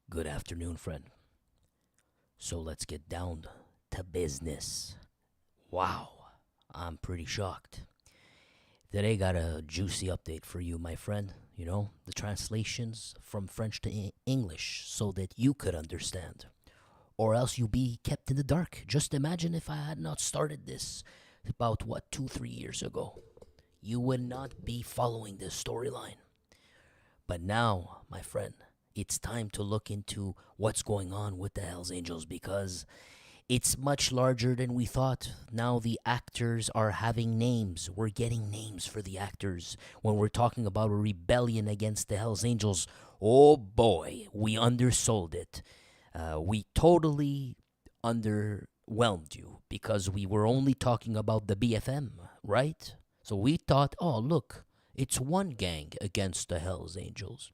Good afternoon, friend. So let's get down to business. Wow, I'm pretty shocked. Today got a juicy update for you, my friend. The translations from French to English so that you could understand. Or else you'll be kept in the dark. Just imagine if I had not started this about, 2, 3 years ago. You would not be following this storyline. But now, my friend, it's time to look into what's going on with the Hells Angels because it's much larger than we thought. Now the actors are having names. We're getting names for the actors. When we're talking about a rebellion against the Hells Angels, oh boy, we undersold it. We totally underwhelmed you because we were only talking about the BFM, right? So we thought, oh, look, it's one gang against the Hells Angels.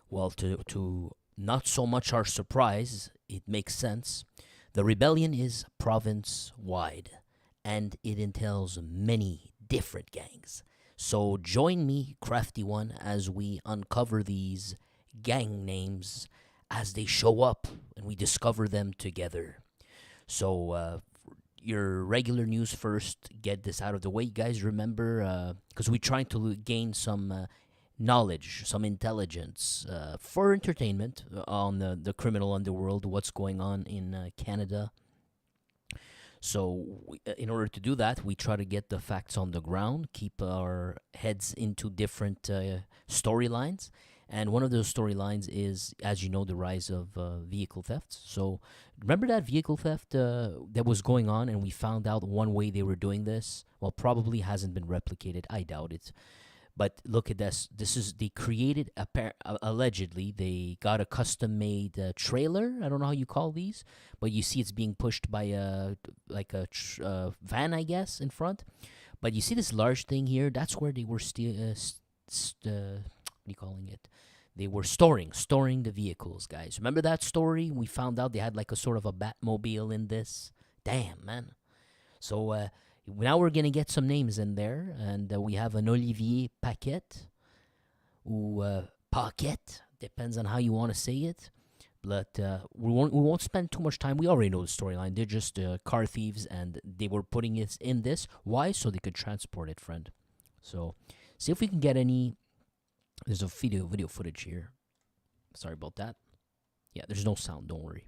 Well, to not so much our surprise, it makes sense. The rebellion is province wide and it entails many different gangs. So join me, Crafty One, as we uncover these gang names as they show up and we discover them together. So, your regular news first, get this out of the way. You guys remember, because we're trying to gain some knowledge, some intelligence for entertainment on the criminal underworld, what's going on in Canada. So, in order to do that, we try to get the facts on the ground, keep our heads into different storylines. And one of those storylines is, as you know, the rise of vehicle thefts. So, remember that vehicle theft that was going on, and we found out one way they were doing this? Well, probably hasn't been replicated. I doubt it. But look at this. This is they created allegedly they got a custom made trailer. I don't know how you call these, but you see it's being pushed by a van, I guess, in front. But you see this large thing here. That's where they were what are you calling it? They were storing the vehicles, guys. Remember that story? We found out they had like a sort of a Batmobile in this. Damn, man. So now we're gonna get some names in there, and we have an Olivier Paquette, ou Paquette, depends on how you want to say it. But we won't spend too much time. We already know the storyline. They're just car thieves, and they were putting it in this. Why? So they could transport it, friend. So see if we can get any. There's a video footage here. Sorry about that. Yeah, there's no sound. Don't worry.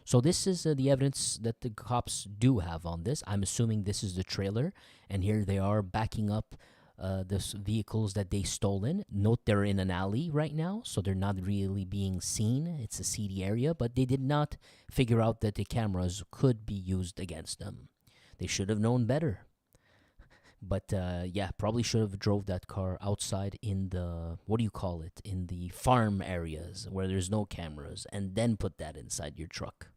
So this is the evidence that the cops do have on this. I'm assuming this is the trailer, and here they are backing up the vehicles that they stolen. Note they're in an alley right now, so they're not really being seen. It's a seedy area, but they did not figure out that the cameras could be used against them. They should have known better. But yeah, probably should have drove that car outside in the, what do you call it, in the farm areas where there's no cameras, and then put that inside your truck.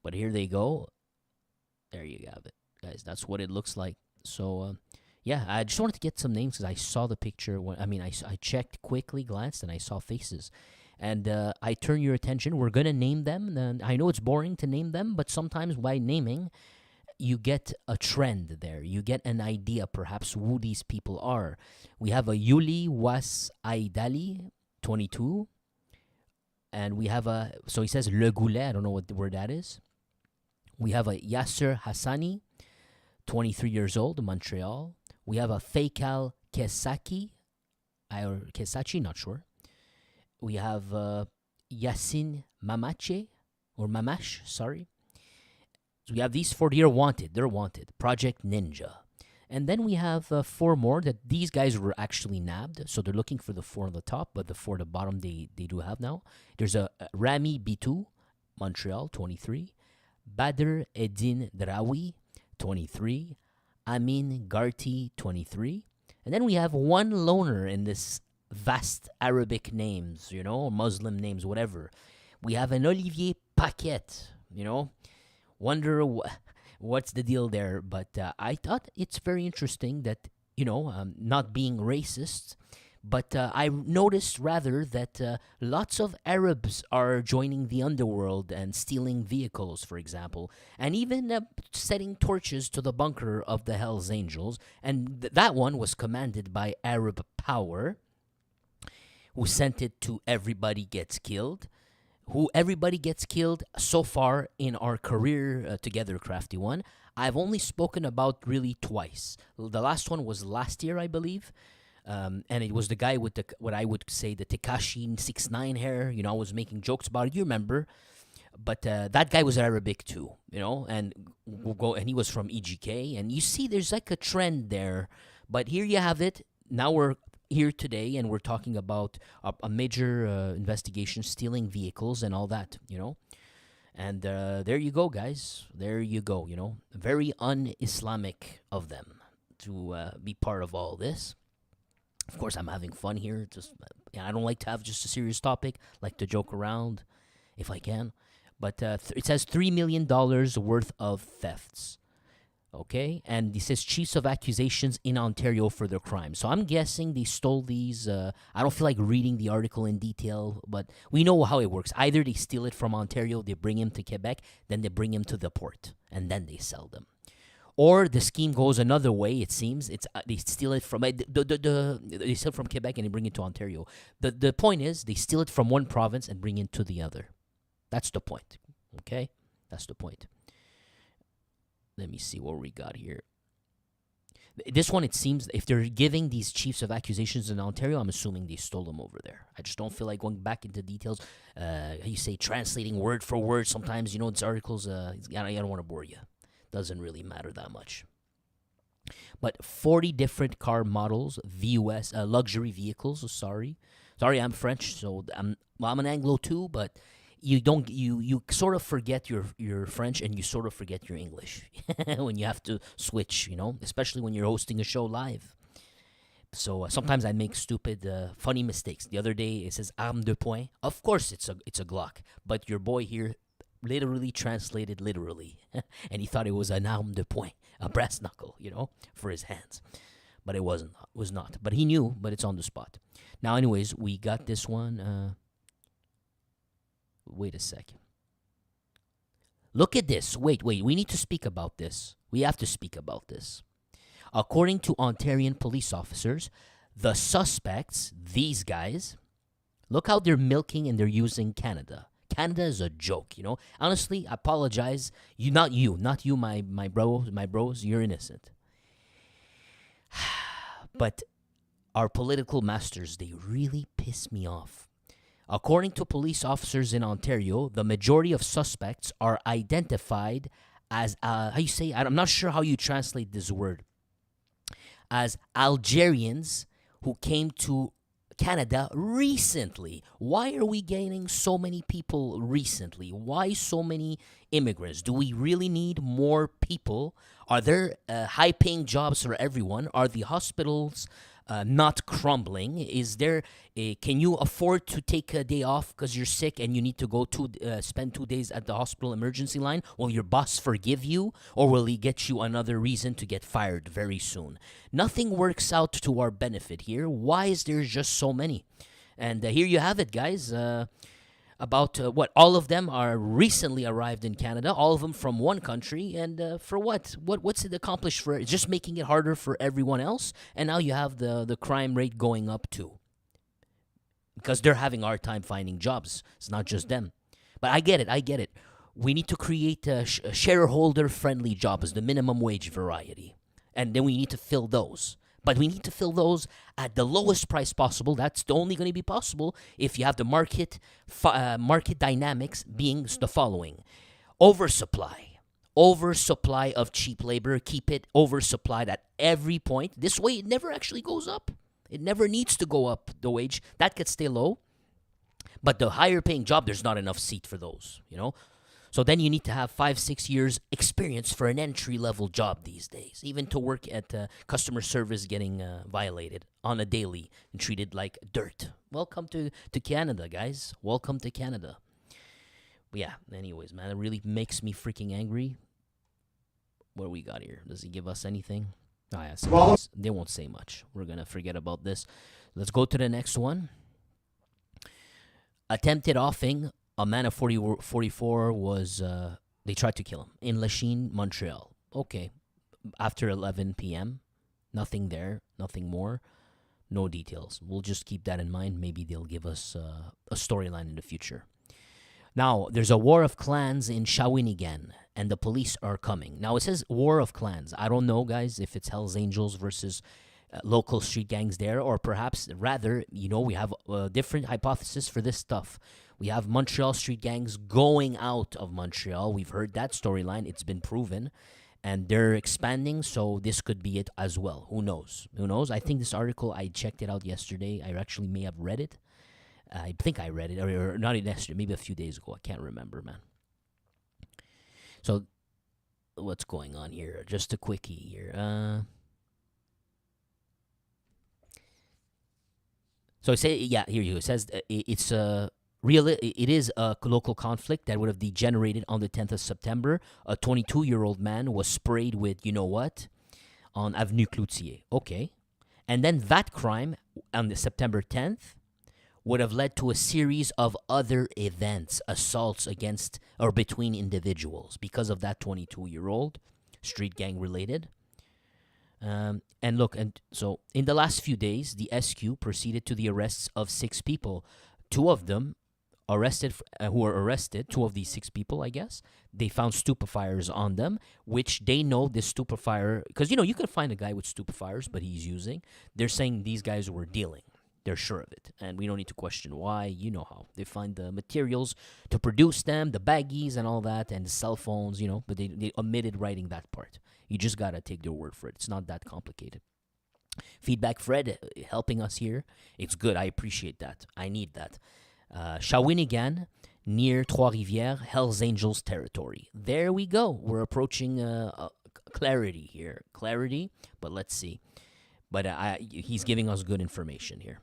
But here they go. There you have it, guys. That's what it looks like. So, yeah, I just wanted to get some names because I saw the picture. I checked quickly, glanced, and I saw faces. And I turn your attention. We're going to name them. And I know it's boring to name them, but sometimes by naming, you get a trend there. You get an idea, perhaps, who these people are. We have a Yuli Was Aidali, 22. And we have so he says Le Goulet. I don't know what the word that is. We have a Yasser Hassani, 23 years old, Montreal. We have a Faikal Kesaki, or Kesachi, not sure. We have Yasin Mamache, or Mamash, sorry. So we have these four here wanted. They're wanted. Project Ninja. And then we have 4 more that these guys were actually nabbed. So they're looking for the 4 on the top, but the 4 at the bottom they do have now. There's a Rami Bitu, Montreal, 23. Badr Eddin Drawi, 23. Amin Garti, 23. And then we have one loner in this vast Arabic names, Muslim names, whatever. We have an Olivier Paquette, Wonder what's the deal there. But I thought it's very interesting that, not being racist, but I noticed rather that lots of Arabs are joining the underworld and stealing vehicles, for example, and even setting torches to the bunker of the Hells Angels. And that one was commanded by Arab power. who sent it to Everybody Gets Killed. Who Everybody Gets Killed so far in our career together, Crafty One, I've only spoken about really twice. The last one was last year, I believe. And it was the guy with the what I would say the Tekashi 6ix9ine hair. I was making jokes about it. You remember? But that guy was Arabic too, and and he was from EGK. And you see, there's like a trend there. But here you have it. Now we're here today, and we're talking about a major investigation, stealing vehicles and all that, And there you go, guys. There you go. Very un-Islamic of them to be part of all this. Of course, I'm having fun here. I don't like to have just a serious topic. I like to joke around if I can. But it says $3 million worth of thefts. Okay? And it says chiefs of accusations in Ontario for their crime. So I'm guessing they stole these. I don't feel like reading the article in detail, but we know how it works. Either they steal it from Ontario, they bring him to Quebec, then they bring him to the port, and then they sell them. Or the scheme goes another way. It seems they steal it from they steal from Quebec and they bring it to Ontario. The point is they steal it from one province and bring it to the other. That's the point. Okay, that's the point. Let me see what we got here. This one, it seems, if they're giving these chiefs of accusations in Ontario, I'm assuming they stole them over there. I just don't feel like going back into details. You say translating word for word. Sometimes, these articles, I don't want to bore you. Doesn't really matter that much. But 40 different car models, VUS, luxury vehicles. Sorry, I'm French, so I'm an Anglo too, but you sort of forget your French and you sort of forget your English when you have to switch, especially when you're hosting a show live. So sometimes I make stupid, funny mistakes. The other day it says arme de poing. Of course it's a Glock, but your boy here literally translated literally, and he thought it was an arme de poing, a brass knuckle, for his hands. But it was not. But he knew, but it's on the spot. Now, anyways, we got this one. Wait a second. Look at this. Wait. We need to speak about this. We have to speak about this. According to Ontarian police officers, the suspects, these guys, look how they're milking and they're using Canada. Canada is a joke, Honestly, I apologize. Not you, my bros. You're innocent. But our political masters, they really piss me off. According to police officers in Ontario, the majority of suspects are identified as, how you say, I'm not sure how you translate this word, as Algerians who came to Canada recently. Why are we gaining so many people recently? Why so many immigrants? Do we really need more people? Are there high-paying jobs for everyone? Are the hospitals not crumbling? Is there can you afford to take a day off because you're sick and you need to go spend 2 days at the hospital emergency line? Will your boss forgive you, or will he get you another reason to get fired very soon? Nothing works out to our benefit here. Why is there just so many? And here you have it, guys. About all of them are recently arrived in Canada, all of them from one country, and for what? What's it accomplished for? It's just making it harder for everyone else, and now you have the crime rate going up too. Because they're having a hard time finding jobs. It's not just them. But I get it. We need to create shareholder-friendly jobs, the minimum wage variety, and then we need to fill those. But we need to fill those at the lowest price possible. That's only going to be possible if you have the market dynamics being the following. Oversupply of cheap labor. Keep it oversupplied at every point. This way, it never actually goes up. It never needs to go up, the wage. That could stay low. But the higher paying job, there's not enough seat for those, So then you need to have 5-6 years experience for an entry-level job these days, even to work at customer service getting violated on a daily and treated like dirt. Welcome to Canada, guys. Welcome to Canada. But yeah, anyways, man, it really makes me freaking angry. What do we got here? Does he give us anything? Oh, yeah, they won't say much. We're going to forget about this. Let's go to the next one. Attempted offing. A man of 44 was, they tried to kill him in Lachine, Montreal. Okay, after 11 p.m., nothing there, nothing more. No details. We'll just keep that in mind. Maybe they'll give us a storyline in the future. Now, there's a war of clans in Shawinigan, and the police are coming. Now, it says war of clans. I don't know, guys, if it's Hells Angels versus local street gangs there, or perhaps rather, we have a different hypothesis for this stuff. We have Montreal street gangs going out of Montreal. We've heard that storyline. It's been proven. And they're expanding, so this could be it as well. Who knows? Who knows? I think this article, I checked it out yesterday. I actually may have read it. I think I read it, or not yesterday, maybe a few days ago. I can't remember, man. So, what's going on here? Just a quickie here. So here you go. It says it's it is a local conflict that would have degenerated on the 10th of September. A 22-year-old man was sprayed with, you know what, on Avenue Cloutier. Okay. And then that crime on the September 10th would have led to a series of other events, assaults against or between individuals because of that 22-year-old, street gang related. And so in the last few days, the SQ proceeded to the arrests of 6 people. 2 of them who were arrested, 2 of these 6 people, I guess, they found stupefiers on them, which they know this stupefier, because, you can find a guy with stupefiers, but he's using. They're saying these guys were dealing. They're sure of it, and we don't need to question why. You know how. They find the materials to produce them, the baggies and all that, and the cell phones, but they omitted writing that part. You just got to take their word for it. It's not that complicated. Feedback, Fred, helping us here. It's good. I appreciate that. I need that. Shawinigan, near Trois-Rivières, Hells Angels territory. There we go. We're approaching clarity here. Clarity, but let's see. But he's giving us good information here.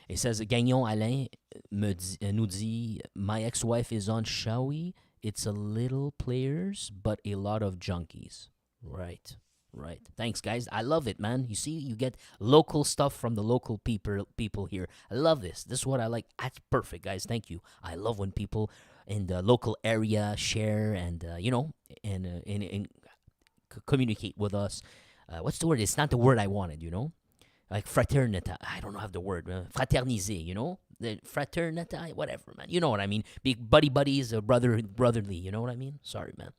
It says, Gagnon Alain nous dit, my ex-wife is on Shawi. It's a little players, but a lot of junkies. Right. Thanks, guys. I love it, man. You see, you get local stuff from the local people here. I love this. This is what I like. That's perfect, guys. Thank you. I love when people in the local area share and, and communicate with us. What's the word? It's not the word I wanted, Like fraternita. I don't have the word. Fraterniser, The fraternita, whatever, man. You know what I mean? Be buddies, brotherly. You know what I mean? Sorry, man.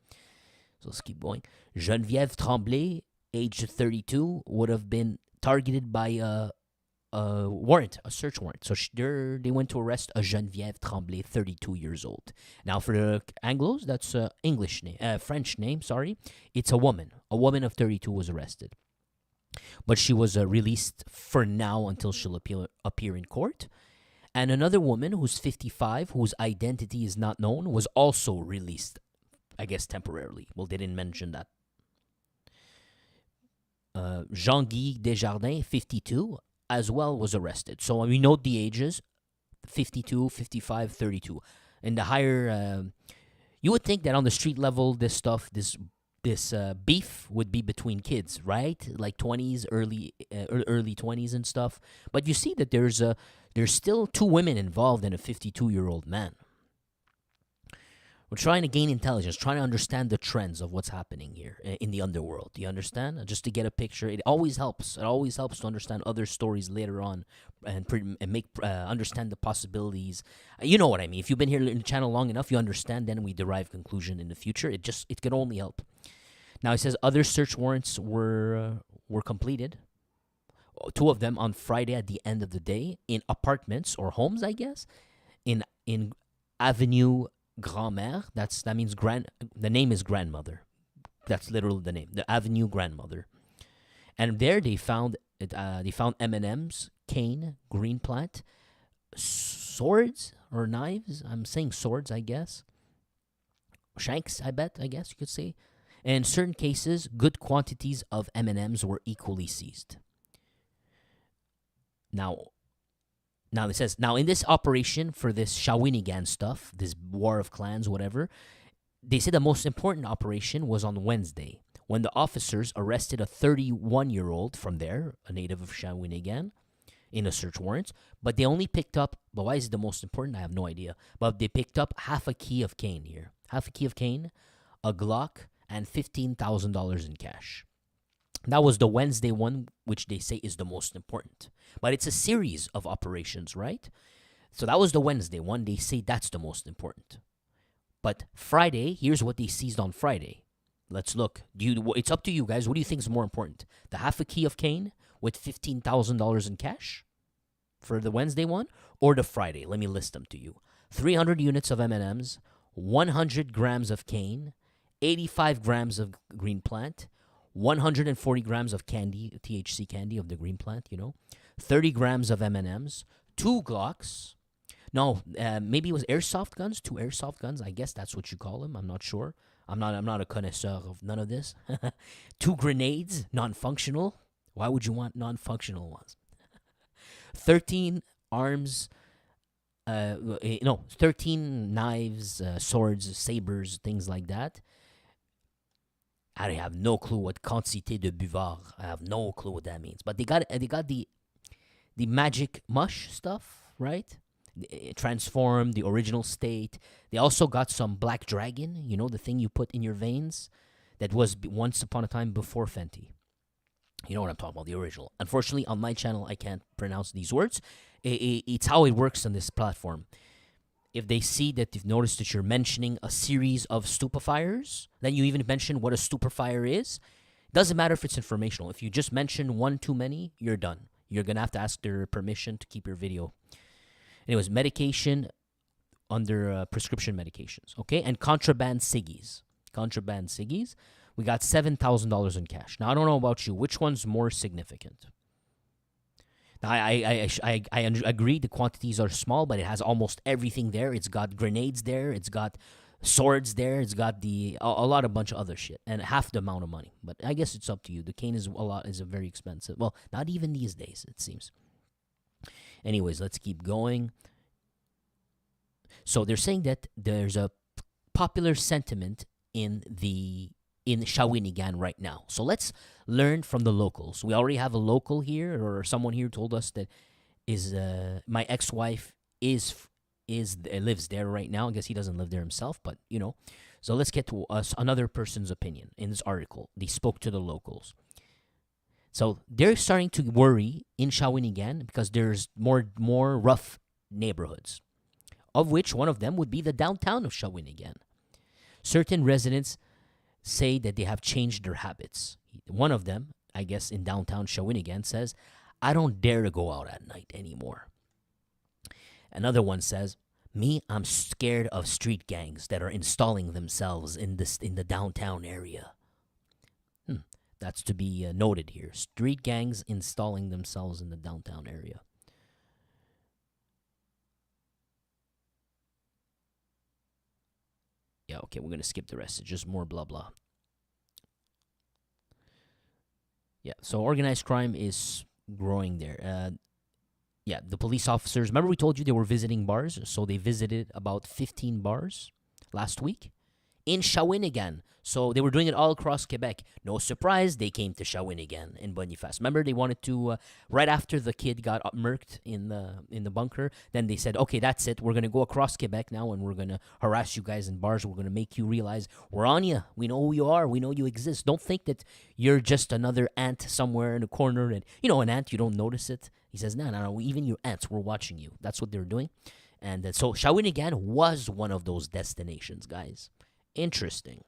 So let's keep going. Geneviève Tremblay, aged 32, would have been targeted by a search warrant. So they went to arrest a Geneviève Tremblay, 32 years old. Now, for the Anglos, that's French name, sorry. It's a woman. A woman of 32 was arrested. But she was released for now until she'll appear in court. And another woman who's 55, whose identity is not known, was also released, I guess temporarily. Well, they didn't mention that. Jean-Guy Desjardins, 52, as well was arrested. So we note the ages, 52, 55, 32. And the higher, you would think that on the street level, this beef would be between kids, right? Like 20s, early 20s and stuff. But you see that there's still 2 women involved in a 52-year-old man. We're trying to gain intelligence, trying to understand the trends of what's happening here in the underworld. Do you understand? Just to get a picture. It always helps. It always helps to understand other stories later on and make understand the possibilities. You know what I mean. If you've been here in the channel long enough, you understand. Then we derive conclusion in the future. It can only help. Now it says other search warrants were completed. 2 of them on Friday at the end of the day in apartments or homes, I guess, in Avenue Grand-Mère. That means the name is grandmother. That's literally the name. The Avenue Grandmother. And there they found M&Ms, cane, green plant, swords or knives. I'm saying swords, I guess. Shanks, I guess you could say. And in certain cases, good quantities of M&Ms were equally seized. Now it says, in this operation for this Shawinigan stuff, this war of clans, whatever, they say the most important operation was on Wednesday when the officers arrested a 31-year-old from there, a native of Shawinigan, in a search warrant. But they only picked up, but why is it the most important? I have no idea. But they picked up half a key of cane here. Half a key of cane, a Glock, and $15,000 in cash. That was the Wednesday one, which they say is the most important. But it's a series of operations, right? So that was the Wednesday one. They say that's the most important. But Friday, here's what they seized on Friday. Let's look. It's up to you guys. What do you think is more important? The half a key of cane with $15,000 in cash for the Wednesday one, or the Friday? Let me list them to you. 300 units of M&Ms, 100 grams of cane, 85 grams of green plant, 140 grams of candy, THC candy of the green plant, 30 grams of M&Ms, 2 Glocks. No, maybe it was airsoft guns, 2 airsoft guns. I guess that's what you call them. I'm not sure. I'm not a connoisseur of none of this. 2 grenades, non-functional. Why would you want non-functional ones? 13 arms, 13 knives, swords, sabers, things like that. I have no clue what quantité de buvard. I have no clue what that means. But they got the magic mush stuff, right? Transform the original state. They also got some black dragon, the thing you put in your veins that was once upon a time before Fenty. You know what I'm talking about, the original. Unfortunately, on my channel, I can't pronounce these words. It's how it works on this platform. If they see that they've noticed that you're mentioning a series of stupefiers, then you even mention what a stupefier is. Doesn't matter if it's informational. If you just mention one too many, you're done. You're going to have to ask their permission to keep your video. Anyways, medication under prescription medications, okay? And contraband ciggies. We got $7,000 in cash. Now, I don't know about you. Which one's more significant? Now, I agree the quantities are small, but it has almost everything there. It's got grenades there. It's got swords there. It's got a bunch of other shit. And half the amount of money. But I guess it's up to you. The cane is very expensive. Well, not even these days, it seems. Anyways, let's keep going. So they're saying that there's a popular sentiment in Shawinigan right now. So let's learn from the locals. We already have a local here, or someone here told us that is my ex-wife lives there right now. I guess he doesn't live there himself, but So let's get to another person's opinion in this article. They spoke to the locals. So they're starting to worry in Shawinigan because there's more rough neighborhoods, of which one of them would be the downtown of Shawinigan. Certain residents say that they have changed their habits. One of them, I guess in downtown Shawinigan, says, "I don't dare to go out at night anymore." Another one says, "Me, I'm scared of street gangs that are installing themselves in the downtown area." That's to be noted here. Street gangs installing themselves in the downtown area. Yeah, okay, we're going to skip the rest. It's just more blah, blah. Yeah, so organized crime is growing there. The police officers, remember we told you they were visiting bars? So they visited about 15 bars last week in Shawinigan. So they were doing it all across Quebec. No surprise, they came to Shawinigan in Boniface. Remember, they wanted to, right after the kid got murked in the bunker, then they said, okay, that's it. We're going to go across Quebec now, and we're going to harass you guys in bars. We're going to make you realize we're on you. We know who you are. We know you exist. Don't think that you're just another ant somewhere in a corner. And, an ant, you don't notice it. He says, no, even your ants, we're watching you. That's what they're doing. And so Shawinigan was one of those destinations, guys. Interesting.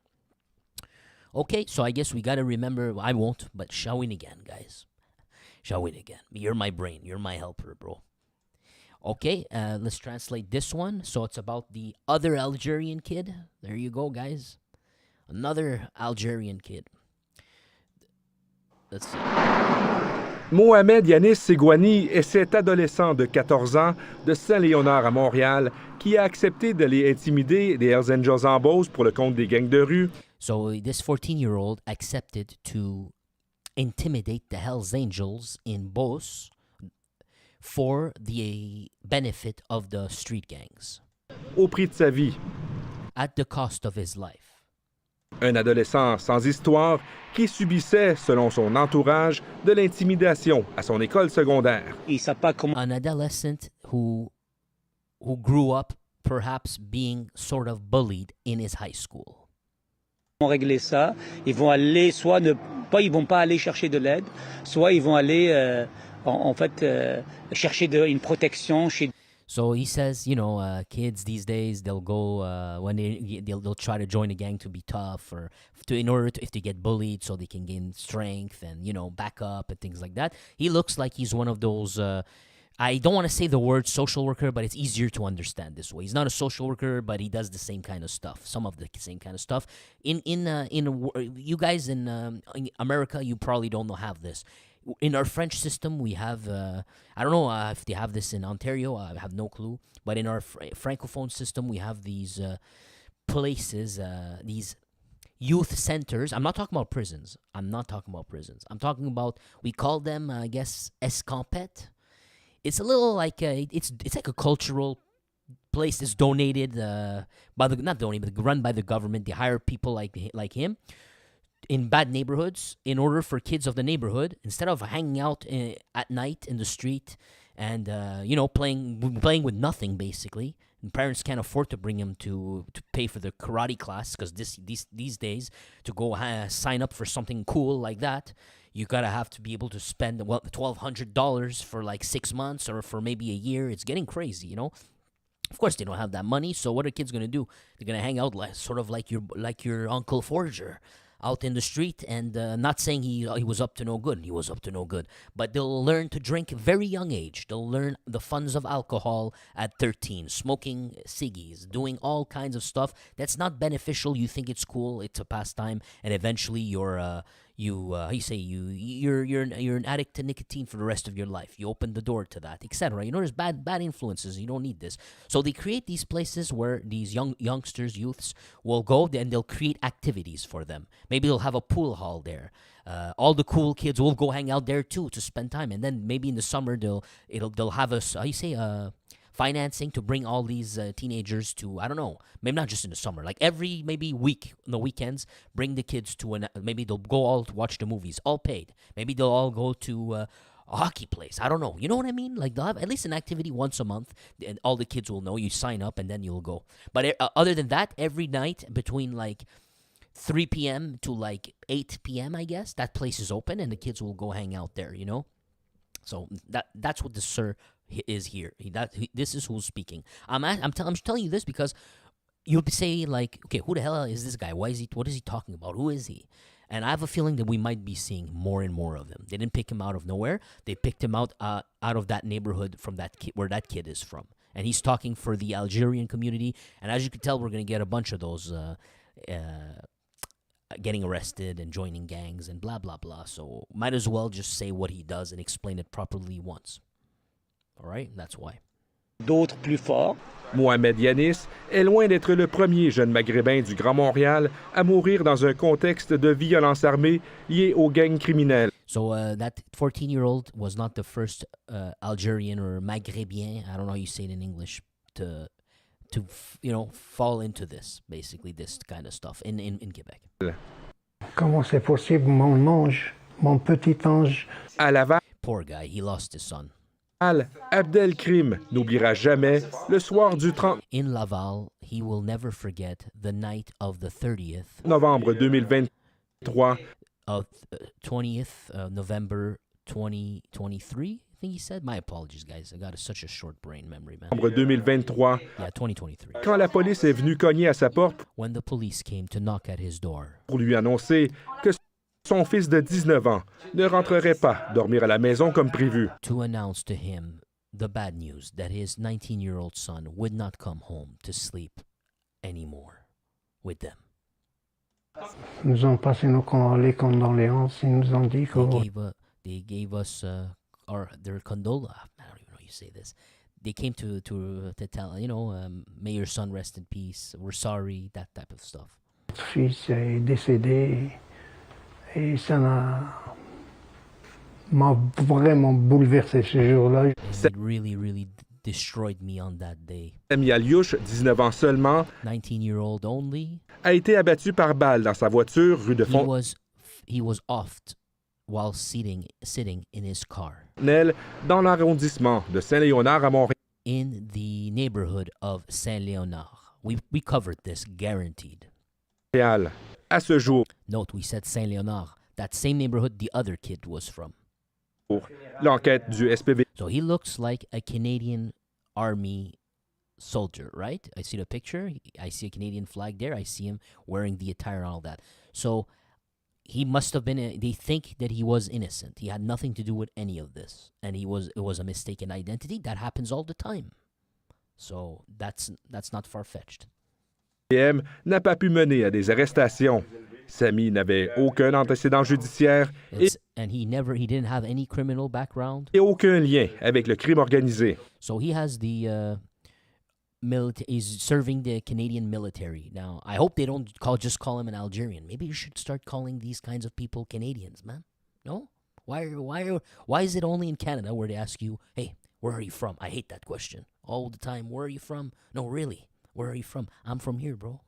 Okay, so I guess we got to remember, I won't, but Shawinigan, guys. Shawinigan. You're my brain. You're my helper, bro. Okay, let's translate this one. So it's about the other Algerian kid. There you go, guys. Another Algerian kid. Let's see. Mohamed Yanis Segouani est cet adolescent de 14 ans de Saint-Léonard à Montréal qui a accepté de les intimider des Hells Angels en Beauce pour le compte des gangs de rue. So this 14-year-old accepted to intimidate the Hells Angels in Beauce for the benefit of the street gangs. Au prix de sa vie. At the cost of his life. Un adolescent sans histoire qui subissait, selon son entourage, de l'intimidation à son école secondaire. An adolescent who grew up perhaps being sort of bullied in his high school. Ils vont régler ça, ils vont aller soit ne pas, ils vont pas aller chercher de l'aide, soit ils vont aller en fait chercher une protection chez. So he says, kids these days they'll go when they'll try to join a gang to be tough or if they get bullied so they can gain strength and back up and things like that. He looks like he's one of those. I don't want to say the word social worker, but it's easier to understand this way. He's not a social worker, but he does the same kind of stuff. Some of the same kind of stuff. You guys in America, you probably don't have this. In our French system, we have, I don't know if they have this in Ontario, I have no clue, but in our francophone system, we have these places, these youth centers. I'm not talking about prisons. I'm talking about, we call them, I guess, escampette. It's a little like, it's like a cultural place that's donated, not donated, but run by the government. They hire people like him in bad neighborhoods in order for kids of the neighborhood, instead of hanging out at night in the street and playing with nothing basically, and parents can't afford to bring them to pay for the karate class, because these days to go sign up for something cool like that, you gotta have to be able to spend $1,200 for like 6 months or for maybe a year. It's getting crazy, Of course, they don't have that money, so what are kids gonna do? They're gonna hang out sort of like your Uncle Forger out in the street, and not saying he was up to no good. He was up to no good. But they'll learn to drink at a very young age. They'll learn the funs of alcohol at 13, smoking ciggies, doing all kinds of stuff that's not beneficial. You think it's cool, it's a pastime, and eventually you're an addict to nicotine for the rest of your life. You open the door to that, etc. There's bad influences. You don't need this. So they create these places where these youths will go, and they'll create activities for them. Maybe they'll have a pool hall there. All the cool kids will go hang out there too to spend time, and then maybe in the summer they'll have financing to bring all these teenagers to, I don't know, maybe not just in the summer, like every maybe week on the weekends, bring the kids to maybe they'll go all to watch the movies, all paid. Maybe they'll all go to a hockey place. I don't know. You know what I mean? Like they'll have at least an activity once a month, and all the kids will know. You sign up and then you'll go. But other than that, every night between like 3 p.m. to like 8 p.m., I guess, that place is open and the kids will go hang out there, So that's what the sir is here. This is who's speaking. I'm telling you this because you'll say like, okay, who the hell is this guy? What is he talking about? Who is he? And I have a feeling that we might be seeing more and more of them. They didn't pick him out of nowhere. They picked him out of that neighborhood from that where that kid is from. And he's talking for the Algerian community. And as you can tell, we're going to get a bunch of those getting arrested and joining gangs and blah, blah, blah. So might as well just say what he does and explain it properly once. All right? That's why. D'autres plus forts. Mohamed Yanis est loin d'être le premier jeune maghrébin du Grand Montréal à mourir dans un contexte de violence armée liée aux gangs criminels. So that 14-year-old was not the first Algerian or Maghrébien, I don't know how you say it in English, to fall into this, basically this kind of stuff in Quebec. Comment c'est possible, mon ange, mon petit ange? À Laval, Poor guy, he lost his son. Abdelkrim n'oubliera jamais le soir du 30 In Laval, he will never forget the night of the 30th novembre 2023 of 20th November 2023. I think he said. My apologies, guys. I got such a short brain memory, man. 2023, Yeah, 2023. quand la police est venue cogner à sa porte When the police came to knock at his door pour lui annoncer que son fils de 19 ans ne rentrerait pas dormir à la maison comme prévu. to announce to him the bad news that his 19-year-old son would not come home to sleep anymore with them. Nous ont passé les condoléances, ils nous ont dit que They gave us their condola. I don't even know how you say this. They came to tell, may your son rest in peace. We're sorry, that type of stuff. notre fils est décédé et ça m'a vraiment bouleversé ce jour-là. And it really, really destroyed me on that day. Sami Aliouche, 19 ans seulement, 19-year-old only. a été abattu par balle dans sa voiture rue de He was offed while sitting in his car Fontenelle, dans l'arrondissement de Saint-Léonard à Montréal. in the neighborhood of Saint-Léonard. We covered this, guaranteed. À ce jour, Note, we said Saint-Léonard. That same neighborhood the other kid was from. l'enquête du SPV So he looks like a Canadian Army soldier, right? I see the picture. I see a Canadian flag there. I see him wearing the attire and all that. So he must have been. They think that he was innocent. He had nothing to do with any of this, and it was a mistaken identity. That happens all the time. So that's not far-fetched. n'a pas pu mener à des arrestations. Samy n'avait aucun antécédent judiciaire And he didn't have any criminal background. et aucun lien avec le crime organisé. So he has the he's serving the Canadian military. Now, I hope they don't just call him an Algerian. Maybe you should start calling these kinds of people Canadians, man. No? Why is it only in Canada where they ask you, "Hey, where are you from?" I hate that question. All the time, "Where are you from?" No, really. Where are you from? I'm from here, bro.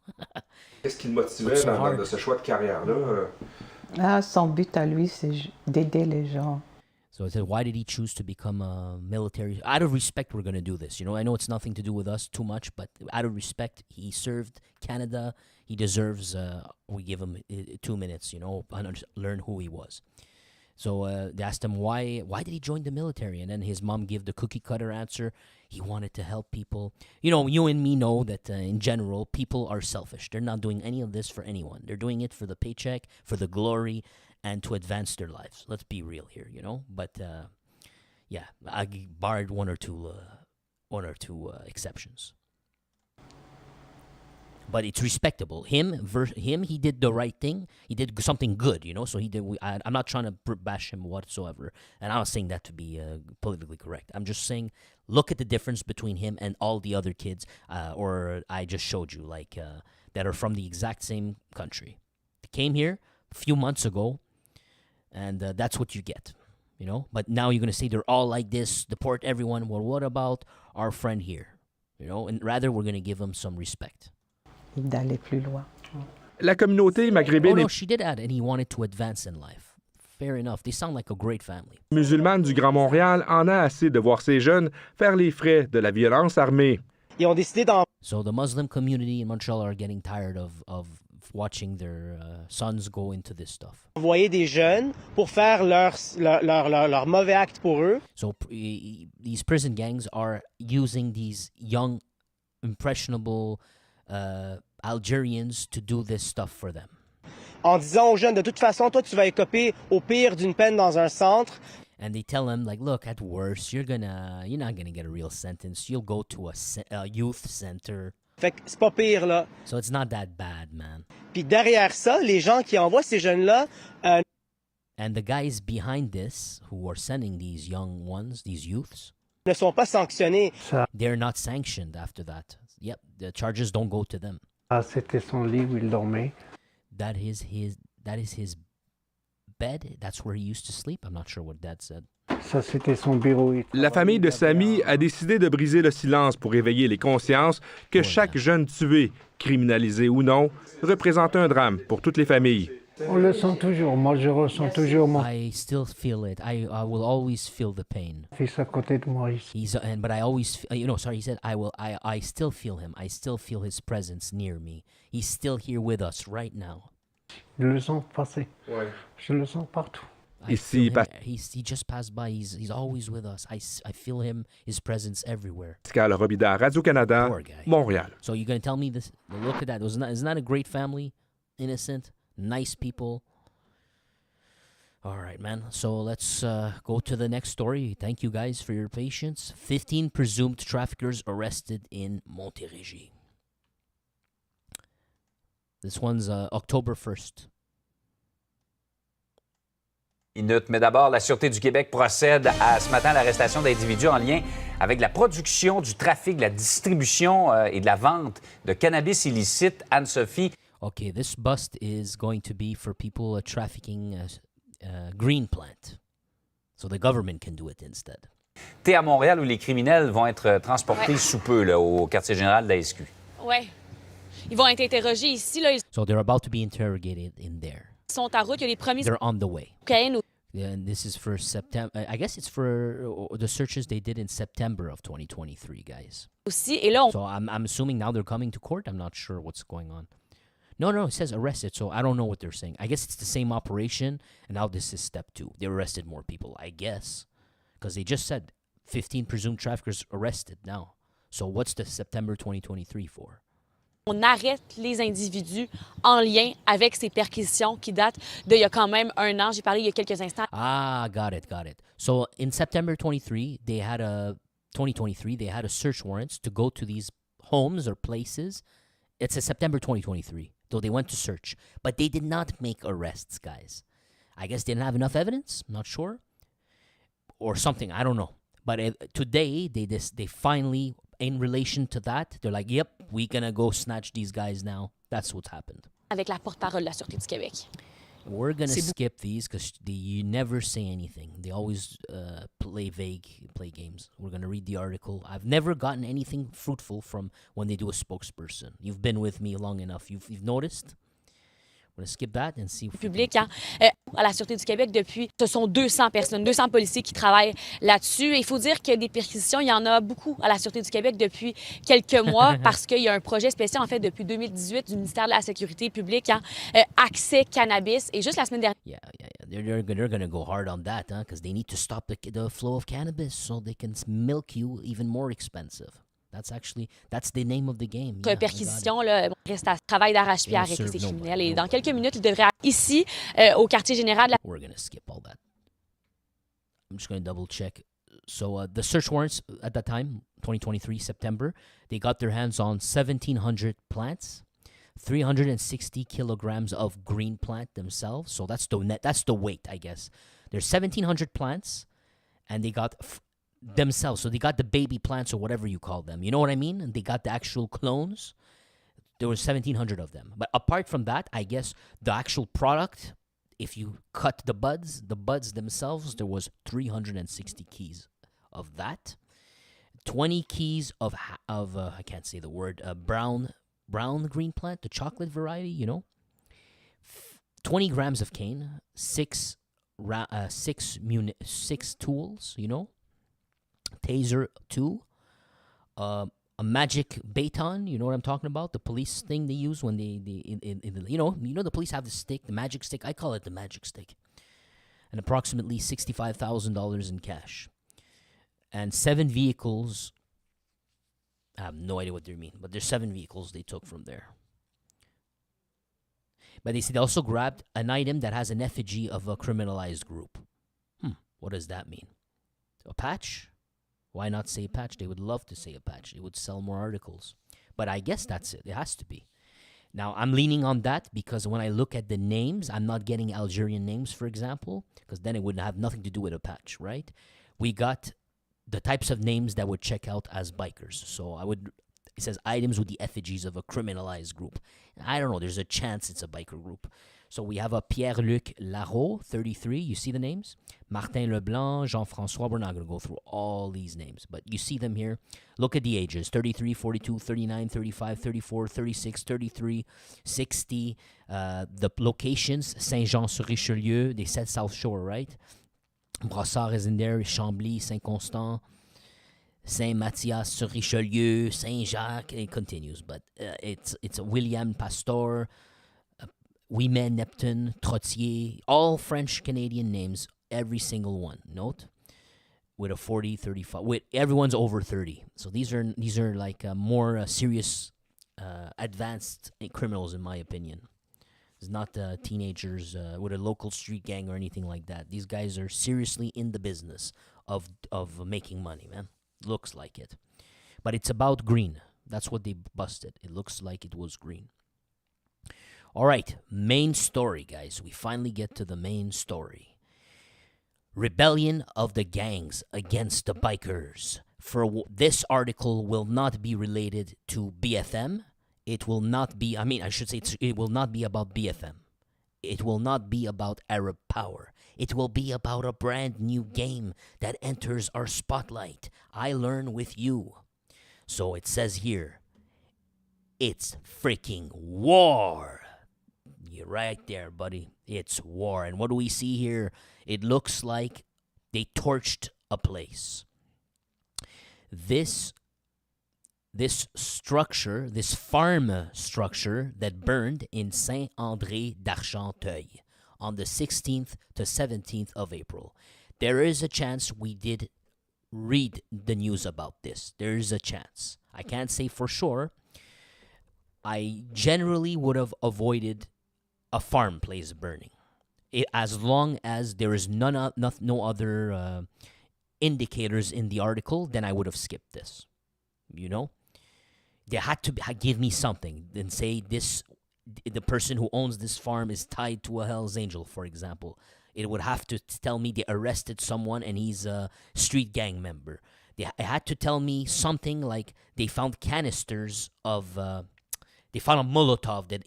Qu'est-ce qui le motivait dans ce choix de carrière-là? Son but à lui, c'est d'aider les gens. So it said, why did he choose to become a military? Out of respect, we're going to do this. You know, I know it's nothing to do with us too much, but out of respect, he served Canada. He deserves, we give him 2 minutes, you know, learn who he was. So they asked him, why did he join the military? And then his mom gave the cookie cutter answer. He wanted to help people. You know, you and me know that in general, people are selfish. They're not doing any of this for anyone. They're doing it for the paycheck, for the glory, and to advance their lives. Let's be real here, you know. But yeah, I barred one or two exceptions. But it's respectable. Him, he did the right thing. He did something good, you know. So he did. I'm not trying to bash him whatsoever, and I'm not saying that to be politically correct. I'm just saying, look at the difference between him and all the other kids, or I just showed you, like that are from the exact same country. They came here a few months ago, and that's what you get, you know. But now you're gonna say they're all like this, deport everyone. Well, what about our friend here, you know? And rather, we're gonna give him some respect. D'aller plus loin. La communauté maghrébine no, she did add, and he wanted to advance in life. Fair enough. They sound like a great family. musulmane du Grand Montréal en a assez de voir ses jeunes faire les frais de la violence armée. Ils ont décidé So the Muslim community in Montreal are getting tired of watching their sons go into this stuff. d'envoyer des jeunes pour faire leur mauvais acte pour eux. So these prison gangs are using these young, impressionable Algerians to do this stuff for them. En disant aux jeunes, de toute façon, toi, tu vas écoper au pire d'une peine dans un centre. And they tell them, like, look, at worst, you're not gonna get a real sentence. You'll go to a youth center. Fait que c'est pas pire, là. So it's not that bad, man. Puis derrière ça, les gens qui envoient ces jeunes-là And the guys behind this, who are sending these young ones, these youths, ne sont pas sanctionnés. they're not sanctioned after that. Yep, the charges don't go to them. C'était son lit où il dormait. That is his bed. That's where he used to sleep. I'm not sure what Dad said. Ça, c'était son bureau. La famille de Samy a décidé de briser le silence pour éveiller les consciences que chaque jeune tué, criminalisé ou non, représente un drame pour toutes les familles. On le sent toujours. Moi, je ressens toujours mon I still feel it. I will always feel the pain. fils à côté de moi ici. But I always, sorry, he said, I still feel him. I still feel his presence near me. He's still here with us right now. Je le sens passer. Je le sens partout. I Ici, feel him. He just passed by. He's always with us. I feel him, his presence everywhere. Pascal Robida, Radio-Canada, Poor guy. Montréal. So you're going to tell me this? Look at that. Isn't that a great family? Innocent, nice people. All right, man. So let's go to the next story. Thank you guys for your patience. 15 presumed traffickers arrested in Montérégie. This one's October 1st. Minute. Mais d'abord, la Sûreté du Québec procède à ce matin à l'arrestation d'individus en lien avec la production, du trafic, de la distribution et de la vente de cannabis illicite. Anne-Sophie. Okay, this bust is going to be for people trafficking green plant. So the government can do it instead. T'es à Montréal où les criminels vont être transportés sous peu là, au quartier général de la SQ. Ouais. Ils vont être interrogés ici. Là. Ils So they're about to be interrogated in there. sont en route. Il y a les premiers They're on the way. cocaïne And this is for September. I guess it's for the searches they did in September of 2023, guys. aussi. Et là, on So I'm assuming now they're coming to court. I'm not sure what's going on. No, it says arrested, so I don't know what they're saying. I guess it's the same operation, and now this is step 2. They arrested more people, I guess, because they just said 15 presumed traffickers arrested now. So what's the September 2023 for? On arrête les individus en lien avec ces perquisitions qui datent d'il y a quand même 1 an. J'ai parlé il y a quelques instants. Ah, got it. So in September 2023, they had a search warrants to go to these homes or places. It's a September 2023, though they went to search, but they did not make arrests, guys. I guess they didn't have enough evidence. Not sure, or something. I don't know. But today they finally, in relation to that, they're like, "Yep, we're gonna go snatch these guys now." That's what's happened. Avec la porte-parole de la Sûreté du Québec. We're gonna skip these because you never say anything. They always play games. We're gonna read the article. I've never gotten anything fruitful from when they do a spokesperson. You've been with me long enough. You've noticed. We're gonna skip that and see. Public, hein, à la Sûreté du Québec depuis, ce sont 200 personnes, 200 policiers qui travaillent là-dessus. Et il faut dire que des perquisitions, il y en a beaucoup à la Sûreté du Québec depuis quelques mois parce qu'il y a un projet spécial, en fait, depuis 2018 du ministère de la Sécurité publique, hein, accès cannabis. Et juste la semaine dernière... Yeah. They're gonna go hard on that, huh? Because they need to stop the flow of cannabis so they can milk you even more expensive. That's the name of the game. Yeah, perquisition, là, reste à travail d'arrache-pied à arrêter ces criminels. Et dans quelques minutes, ils devraient être ici, au quartier général de la... We're going to skip all that. I'm just going to double check. So the search warrants at that time, 2023, September, they got their hands on 1,700 plants, 360 kilograms of green plant themselves. So that's the weight, I guess. There's 1,700 plants, and they got... themselves. So they got the baby plants or whatever you call them. You know what I mean? And they got the actual clones. There were 1,700 of them. But apart from that, I guess the actual product, if you cut the buds themselves, there was 360 keys of that. 20 keys of I can't say the word, brown green plant, the chocolate variety, you know. 20 grams of cane, six tools, you know. Taser 2, a magic baton, you know what I'm talking about? The police thing they use when they you know the police have the stick, the magic stick. I call it the magic stick. And approximately $65,000 in cash. And 7 vehicles. I have no idea what they mean, but there's 7 vehicles they took from there. But they said they also grabbed an item that has an effigy of a criminalized group. What does that mean? A patch? Why not say patch? They would love to say a patch. It would sell more articles. But I guess that's it. It has to be. Now, I'm leaning on that because when I look at the names, I'm not getting Algerian names, for example, because then it would have nothing to do with a patch, right? We got the types of names that would check out as bikers. So it says items with the effigies of a criminalized group. I don't know. There's a chance it's a biker group. So we have a Pierre-Luc Larreau, 33. You see the names? Martin Leblanc, Jean-François. We're not going to go through all these names, but you see them here. Look at the ages. 33, 42, 39, 35, 34, 36, 33, 60. The locations, Saint-Jean-sur-Richelieu. They said South Shore, right? Brossard is in there. Chambly, Saint-Constant. Saint-Mathias-sur-Richelieu. Saint-Jacques. It continues, but it's William Pasteur. Ouimet, Neptune, Trottier, all French-Canadian names, every single one. Note, with a 40, 35, with everyone's over 30. So these are like more serious, advanced criminals, in my opinion. It's not teenagers with a local street gang or anything like that. These guys are seriously in the business of making money, man. Looks like it. But it's about green. That's what they busted. It looks like it was green. All right, main story, guys. We finally get to the main story. Rebellion of the gangs against the bikers. This article will not be related to BFM. It will not be, it will not be about BFM. It will not be about Arab power. It will be about a brand new game that enters our spotlight. I learn with you. So it says here, it's freaking war. You're right there, buddy. It's war. And what do we see here? It looks like they torched a place. This this structure, this farm structure that burned in Saint-André d'Argenteuil on the 16th to 17th of April. There is a chance we did read the news about this. There is a chance. I can't say for sure. I generally would have avoided a farm place burning, as long as there is no other indicators in the article. Then I would have skipped this. You know, they had to give me something and say this. The person who owns this farm is tied to a Hells Angel, for example. It would have to tell me they arrested someone and he's a street gang member. They had to tell me something like they found canisters of. They found a Molotov that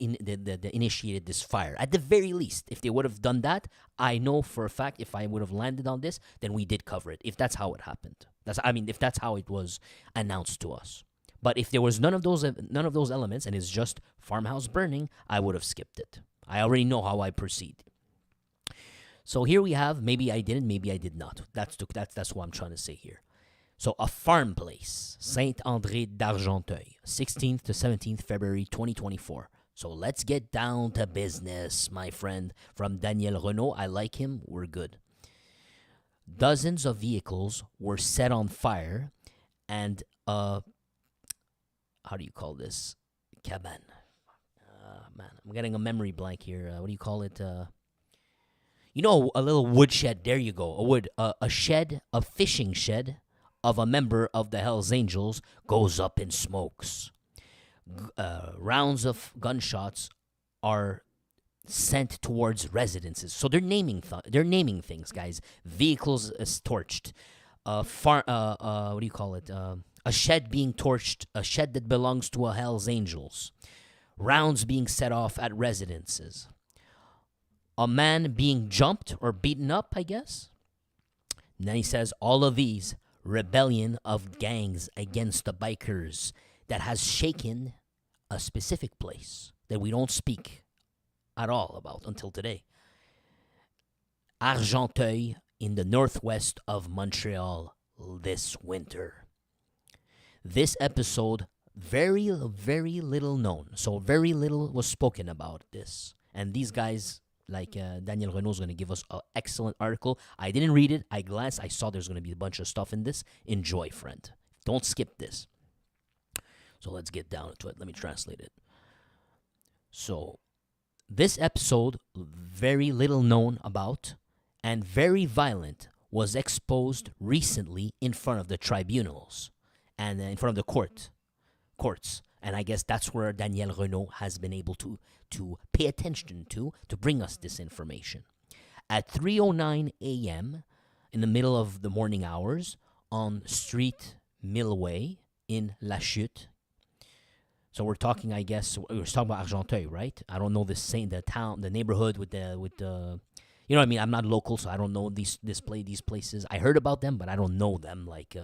initiated this fire. At the very least, if they would have done that, I know for a fact if I would have landed on this, then we did cover it. If that's how it happened, if that's how it was announced to us. But if there was none of those elements and it's just farmhouse burning, I would have skipped it. I already know how I proceed. So here we have, maybe I didn't, maybe I did not. That's what I'm trying to say here. So a farm place, Saint-André d'Argenteuil, 16th to 17th February 2024. So let's get down to business, my friend. From Daniel Renault, I like him, we're good. Dozens of vehicles were set on fire and how do you call this? Cabane. Man, I'm getting a memory blank here. What do you call it? A little woodshed. There you go. A shed, a fishing shed of a member of the Hells Angels goes up in smokes. Rounds of gunshots are sent towards residences. So they're naming things, guys. Vehicles torched. What do you call it? A shed being torched. A shed that belongs to a Hells Angels. Rounds being set off at residences. A man being jumped or beaten up, I guess. And then he says, all of these rebellion of gangs against the bikers that has shaken a specific place that we don't speak at all about until today. Argenteuil in the northwest of Montreal this winter. This episode, very, very little known. So very little was spoken about this. And these guys, like Daniel Renault, is going to give us an excellent article. I didn't read it. I glanced. I saw there's going to be a bunch of stuff in this. Enjoy, friend. Don't skip this. So let's get down to it. Let me translate it. So this episode, very little known about and very violent, was exposed recently in front of the tribunals and in front of the courts. And I guess that's where Daniel Renault has been able to pay attention to bring us this information. At 3:09 a.m., in the middle of the morning hours, on Street Millway in La Chute. So we're talking, I guess, we're talking about Argenteuil, right? I don't know the town, the neighborhood with the you know what I mean? I'm not local, so I don't know these places. I heard about them, but I don't know them. Like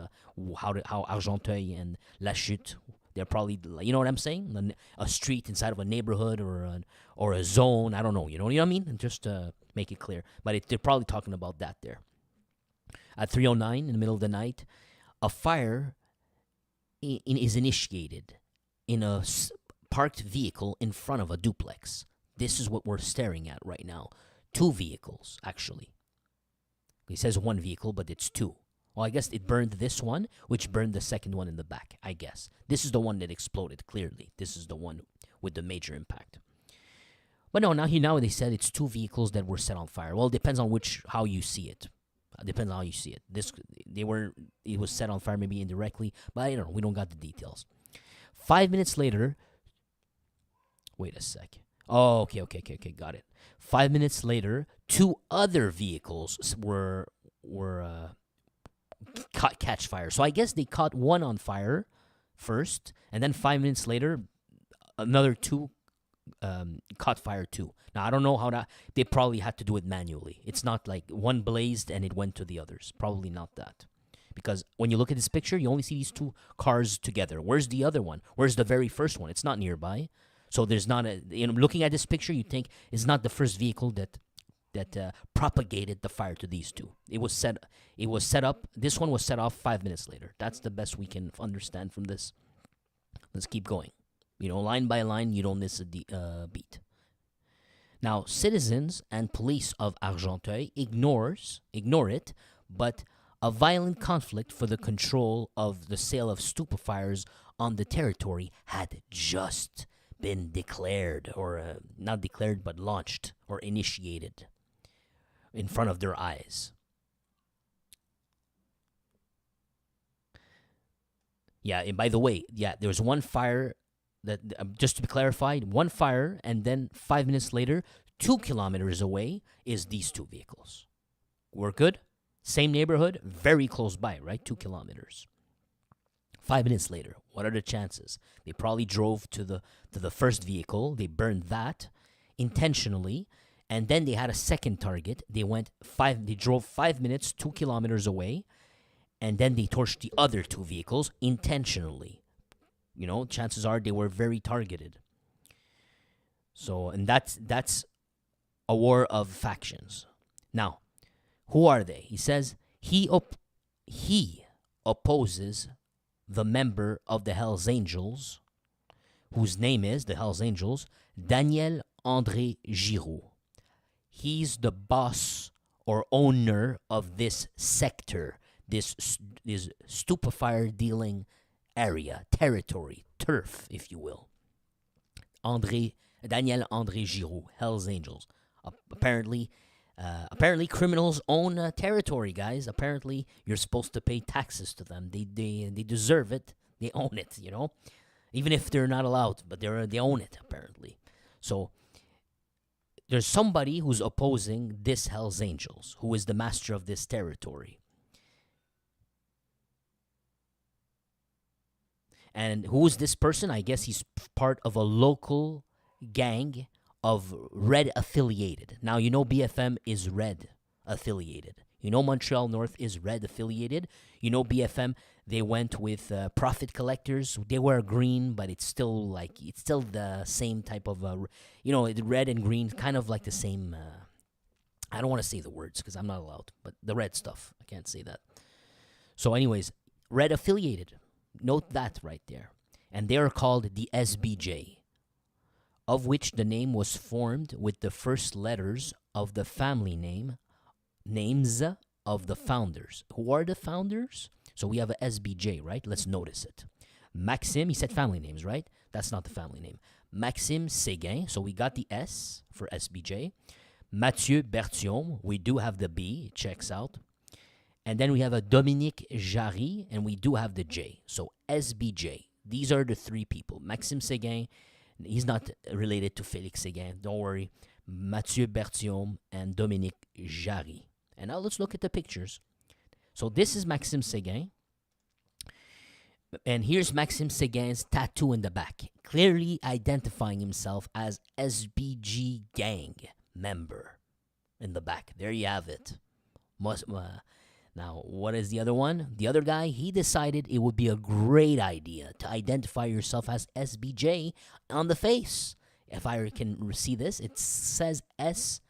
how Argenteuil and La Chute. They're probably, you know what I'm saying? A street inside of a neighborhood or a zone. I don't know. You know what I mean? And just to make it clear. But they're probably talking about that there. At 3:09 in the middle of the night, a fire is initiated in a parked vehicle in front of a duplex. This is what we're staring at right now. 2 vehicles, actually. He says 1 vehicle, but it's 2. Well, I guess it burned this one, which burned the second one in the back, I guess. This is the one that exploded, clearly. This is the one with the major impact. But no, now they said it's 2 vehicles that were set on fire. Well, it depends on how you see it. It was set on fire maybe indirectly, but I don't know. We don't got the details. 5 minutes later, wait a sec. Oh, okay, got it. 5 minutes later, 2 other vehicles were catch fire. So I guess they caught one on fire first, and then 5 minutes later, another 2 caught fire too. Now I don't know how they probably had to do it manually. It's not like one blazed and it went to the others. Probably not that. Because when you look at this picture, you only see these 2 cars together. Where's the other one? Where's the very first one? It's not nearby. So there's not looking at this picture, you think it's not the first vehicle that propagated the fire to these 2. It was set up. This one was set off 5 minutes later. That's the best we can understand from this. Let's keep going. Line by line, you don't miss a beat. Now, citizens and police of Argenteuil ignore it, but a violent conflict for the control of the sale of stupefyers on the territory had just been declared, or not declared, but launched or initiated in front of their eyes. Yeah, and by the way, there's one fire that, just to be clarified, one fire, and then 5 minutes later, 2 kilometers away, is these two vehicles. We're good? Same neighborhood, very close by, right? 2 kilometers. 5 minutes later, what are the chances? They probably drove to the first vehicle. They burned that intentionally, and then they had a second target. They drove 5 minutes, 2 kilometers away, and then they torched the other 2 vehicles intentionally. Chances are they were very targeted. So, and that's a war of factions. Now, who are they? He says he opposes the member of the Hells Angels, whose name is, the Hells Angels, Daniel André Giroux. He's the boss or owner of this sector, this stupefier dealing area, territory, turf, if you will. Daniel André Giroux, Hells Angels. Apparently criminals own territory, guys. Apparently, you're supposed to pay taxes to them. They deserve it. They own it, even if they're not allowed, but they own it, apparently. So there's somebody who's opposing this Hells Angels, who is the master of this territory. And who is this person? I guess he's part of a local gang of Red affiliated. Now, BFM is Red affiliated. Montreal North is Red affiliated. BFM, they went with profit collectors. They wear green, but it's still the same type of, red and green, kind of like the same. I don't want to say the words because I'm not allowed, but the red stuff, I can't say that. So anyways, Red affiliated. Note that right there. And they are called the SBJ, of which the name was formed with the first letters of the family names of the founders. Who are the founders? So we have a SBJ, right? Let's notice it. Maxime, he said family names, right? That's not the family name. Maxime Séguin, so we got the S for SBJ. Mathieu Berthiaume, we do have the B, it checks out. And then we have a Dominique Jarry, and we do have the J. So SBJ. These are the 3 people. Maxime Séguin, he's not related to Félix Séguin, don't worry. Mathieu Berthiaume and Dominique Jarry. And now let's look at the pictures. So this is Maxime Séguin. And here's Maxime Séguin's tattoo in the back, clearly identifying himself as SBG gang member in the back. There you have it. Now, what is the other one? The other guy, he decided it would be a great idea to identify yourself as SBJ on the face. If I can see this, it says SBJ.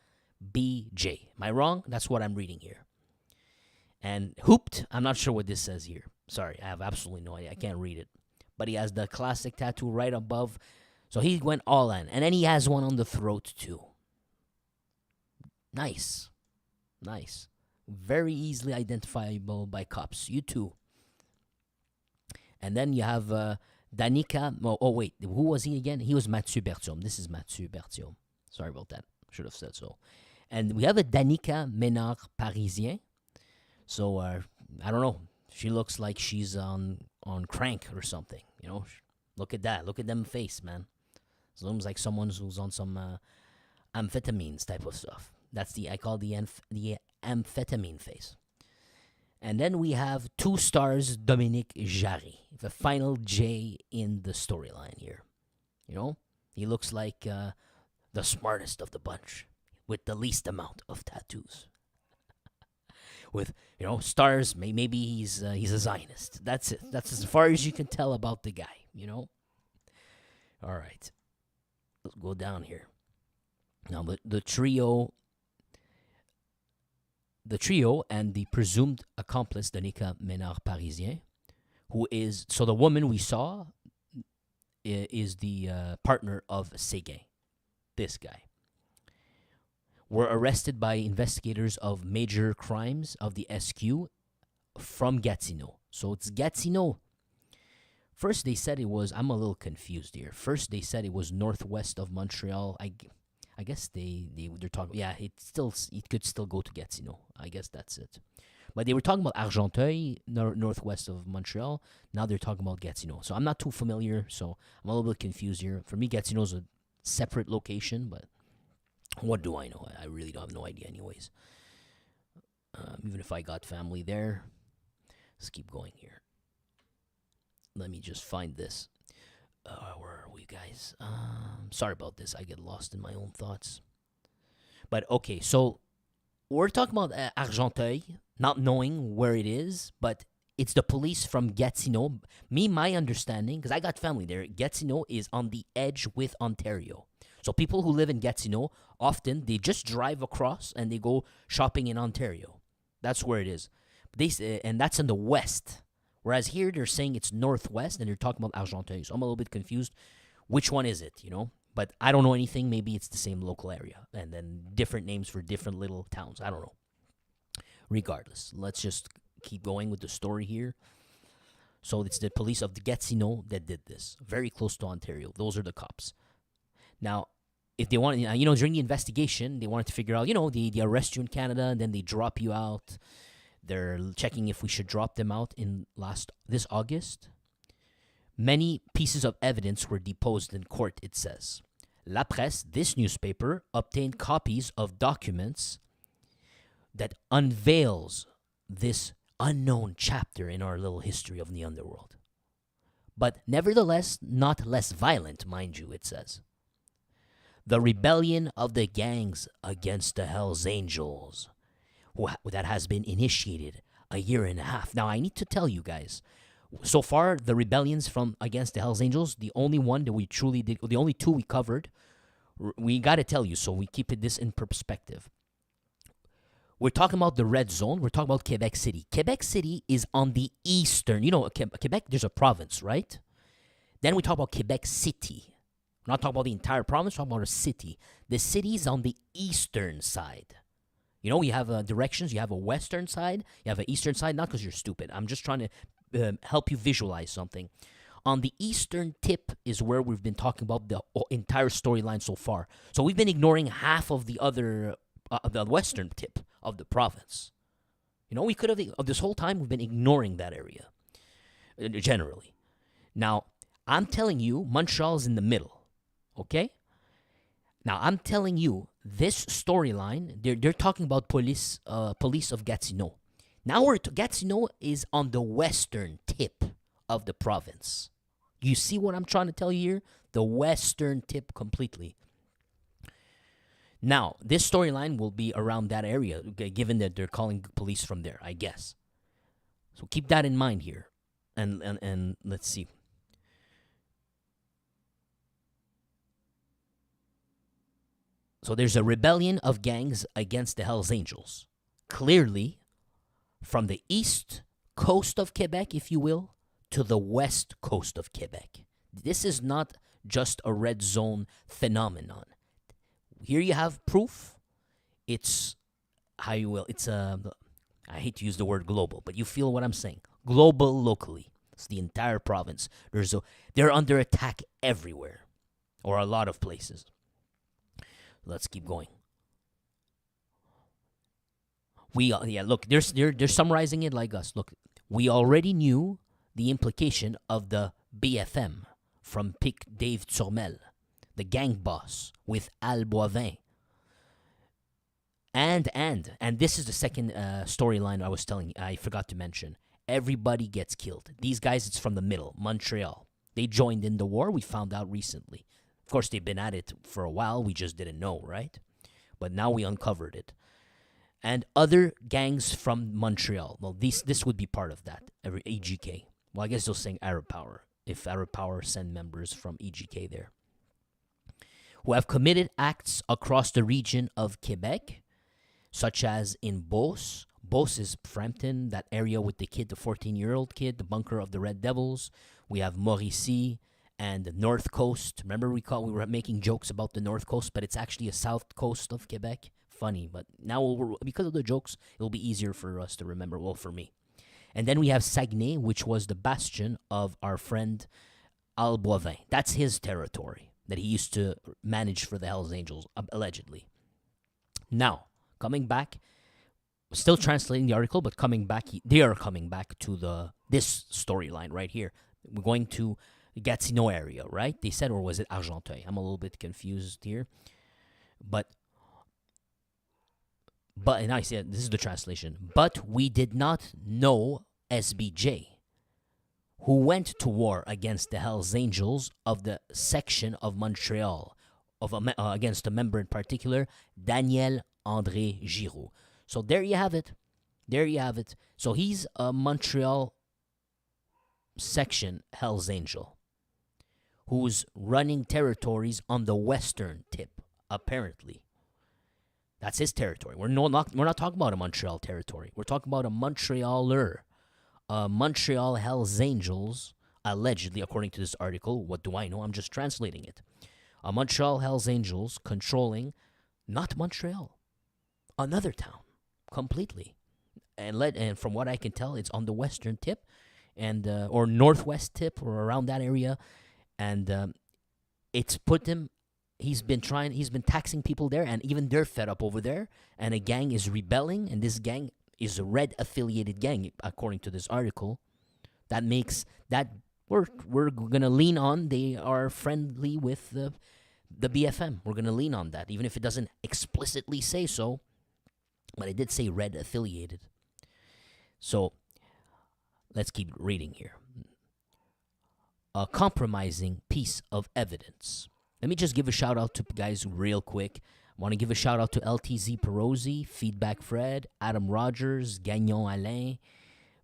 Am I wrong? That's what I'm reading here. And hooped, I'm not sure what this says here. Sorry, I have absolutely no idea. I can't read it. But he has the classic tattoo right above. So he went all in. And then he has one on the throat too. Nice. Very easily identifiable by cops. You too. And then you have Danica. Oh, wait. Who was he again? He was Mathieu Berthiaume. This is Mathieu Berthiaume. Sorry about that. Should have said so. And we have a Danica Ménard Parisien. So, I don't know. She looks like she's on crank or something. Look at that. Look at them face, man. It looks like someone who's on some amphetamines type of stuff. That's I call the amphetamine face. And then we have 2 stars, Dominique Jarry, the final J in the storyline here. He looks like the smartest of the bunch with the least amount of tattoos. With, stars, maybe he's a Zionist. That's it. That's as far as you can tell about the guy, All right. Let's go down here. Now, the trio and the presumed accomplice, Danica Ménard Parisien, who is, so the woman we saw, is the partner of Séguin. This guy. Were arrested by investigators of major crimes of the SQ from Gatineau. So it's Gatineau. First they said it was, I'm a little confused here. First they said it was northwest of Montreal. I guess they're talking, yeah, it could still go to Gatineau. I guess that's it. But they were talking about Argenteuil, northwest of Montreal. Now they're talking about Gatineau. So I'm not too familiar, so I'm a little bit confused here. For me, Gatineau's a separate location, but what do I know? I really don't have no idea anyways. Even if I got family there. Let's keep going here. Let me just find this. Where are we, guys? Sorry about this. I get lost in my own thoughts. But okay, so we're talking about Argenteuil, not knowing where it is, but it's the police from Gatineau. My understanding, because I got family there, Gatineau is on the edge with Ontario. So people who live in Gatineau, often they just drive across and they go shopping in Ontario. That's where it is. And that's in the west. Whereas here they're saying it's northwest and they're talking about Argenteuil. So I'm a little bit confused. Which one is it, But I don't know anything. Maybe it's the same local area. And then different names for different little towns. I don't know. Regardless, let's just keep going with the story here. So it's the police of the Gatineau that did this. Very close to Ontario. Those are the cops. Now, if they want, during the investigation, they wanted to figure out, they arrest you in Canada and then they drop you out. They're checking if we should drop them out this August. Many pieces of evidence were deposed in court, it says. La Presse, this newspaper, obtained copies of documents that unveils this unknown chapter in our little history of the underworld. But nevertheless, not less violent, mind you, it says. The rebellion of the gangs against the Hells Angels, that has been initiated a year and a half. Now, I need to tell you guys, so far, the rebellions from against the Hells Angels, the only one that we truly did, the only two we covered, we got to tell you, so we keep this in perspective. We're talking about the red zone. We're talking about Quebec City. Quebec City is on the eastern, Quebec, there's a province, right? Then we talk about Quebec City. We're not talking about the entire province, we're talking about a city. The city is on the eastern side. You have directions. You have a western side. You have an eastern side. Not because you're stupid. I'm just trying to help you visualize something. On the eastern tip is where we've been talking about the entire storyline so far. So we've been ignoring half of the other, the western tip of the province. We could have, this whole time, we've been ignoring that area, generally. Now, I'm telling you, Montreal's in the middle, okay? Now, I'm telling you, this storyline, they're talking about police of Gatineau. Now, Gatineau is on the western tip of the province. You see what I'm trying to tell you here? The western tip completely. Now, this storyline will be around that area, given that they're calling police from there, I guess. So keep that in mind here. And let's see. So there's a rebellion of gangs against the Hells Angels. Clearly, from the east coast of Quebec, if you will, to the west coast of Quebec. This is not just a red zone phenomenon. Here you have proof. It's I hate to use the word global, but you feel what I'm saying. Global locally. It's the entire province. They're under attack everywhere, or a lot of places. Let's keep going. Look, they're summarizing it like us. Look, we already knew the implication of the BFM from Pic Dave Turmel, the gang boss with Al Boivin. And this is the second storyline I was telling you, I forgot to mention. Everybody gets killed. These guys, it's from the middle, Montreal. They joined in the war, we found out recently. Of course, they've been at it for a while, we just didn't know, right? But now we uncovered it. And other gangs from Montreal. Well, this would be part of that, EGK. Well, I guess they'll say Arab Power, if Arab Power send members from EGK there. Who have committed acts across the region of Quebec, such as in Beauce. Beauce is Frampton, that area with the 14-year-old kid, the bunker of the Red Devils. We have Mauricie and the North Coast. Remember we were making jokes about the North Coast, but it's actually a South Coast of Quebec. Funny, but now because of the jokes, it'll be easier for us to remember. Well, for me. And then we have Saguenay, which was the bastion of our friend Al Boivin. That's his territory that he used to manage for the Hells Angels, allegedly. Now, coming back, still translating the article, but coming back, they are coming back to this storyline right here. We're going to Gatineau area, right? They said, or was it Argenteuil? I'm a little bit confused here. But and I said, this is the translation. But we did not know SBJ, who went to war against the Hells Angels of the section of Montreal, against a member in particular, Daniel André Giroux. So there you have it. There you have it. So he's a Montreal section Hells Angel who's running territories on the western tip, apparently. That's his territory. We're not talking about a Montreal territory. We're talking about a Montrealer. Montreal Hells Angels, allegedly, according to this article. What do I know? I'm just translating it. A Montreal Hells Angels controlling not Montreal, another town, completely. And from what I can tell, it's on the western tip, and or northwest tip, or around that area, and it's put him. He's been taxing people there, and even they're fed up over there, and a gang is rebelling, and this gang is a red affiliated gang, according to this article. That makes that we're gonna lean on. They are friendly with the BFM. We're gonna lean on that, even if it doesn't explicitly say so, but it did say red affiliated. So let's keep reading here. A compromising piece of evidence. Let me just give a shout out to guys real quick. I want to give a shout out to LTZ Perosi, Feedback Fred, Adam Rogers, Gagnon Alain,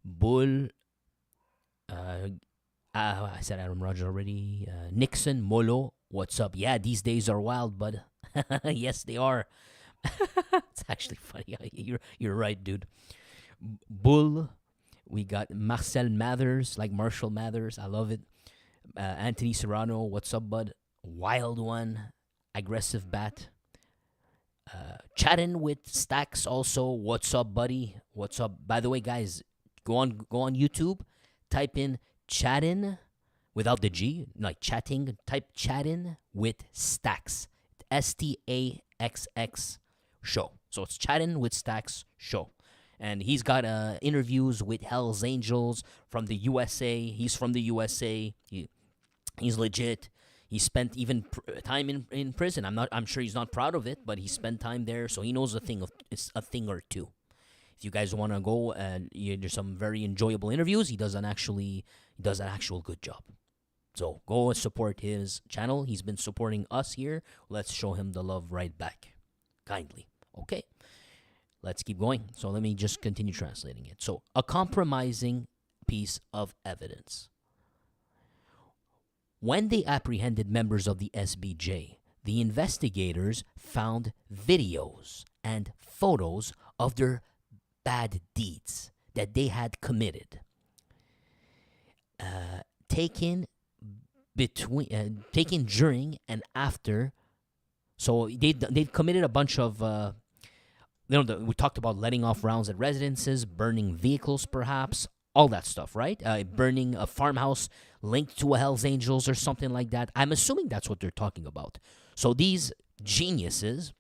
Bull. I said Adam Rogers already. Nixon, Molo, what's up? Yeah, these days are wild, bud. Yes, they are. It's actually funny. You're right, dude. Bull. We got Marcel Mathers, like Marshall Mathers. I love it. Anthony Serrano, what's up, bud? Wild one, aggressive bat. Chatting with Stacks also. What's up, buddy? What's up? By the way, guys, go on YouTube. Type in chatting without the G, like chatting. Type chatting with Stacks. STAXX show. So it's chatting with Stacks show. And he's got interviews with Hells Angels from the USA. He's from the USA. He's legit. He spent even time in prison. I'm sure he's not proud of it, but he spent time there, so he knows a thing or two. If you guys want to go, there's some very enjoyable interviews. He does an actual good job. So go and support his channel. He's been supporting us here. Let's show him the love right back, kindly. Okay, let's keep going. So let me just continue translating it. So a compromising piece of evidence. When they apprehended members of the SBJ, the investigators found videos and photos of their bad deeds that they had committed, taken during and after. So they've committed a bunch of, we talked about letting off rounds at residences, burning vehicles, perhaps. All that stuff, right? Burning a farmhouse linked to a Hells Angels or something like that. I'm assuming that's what they're talking about. So these geniuses,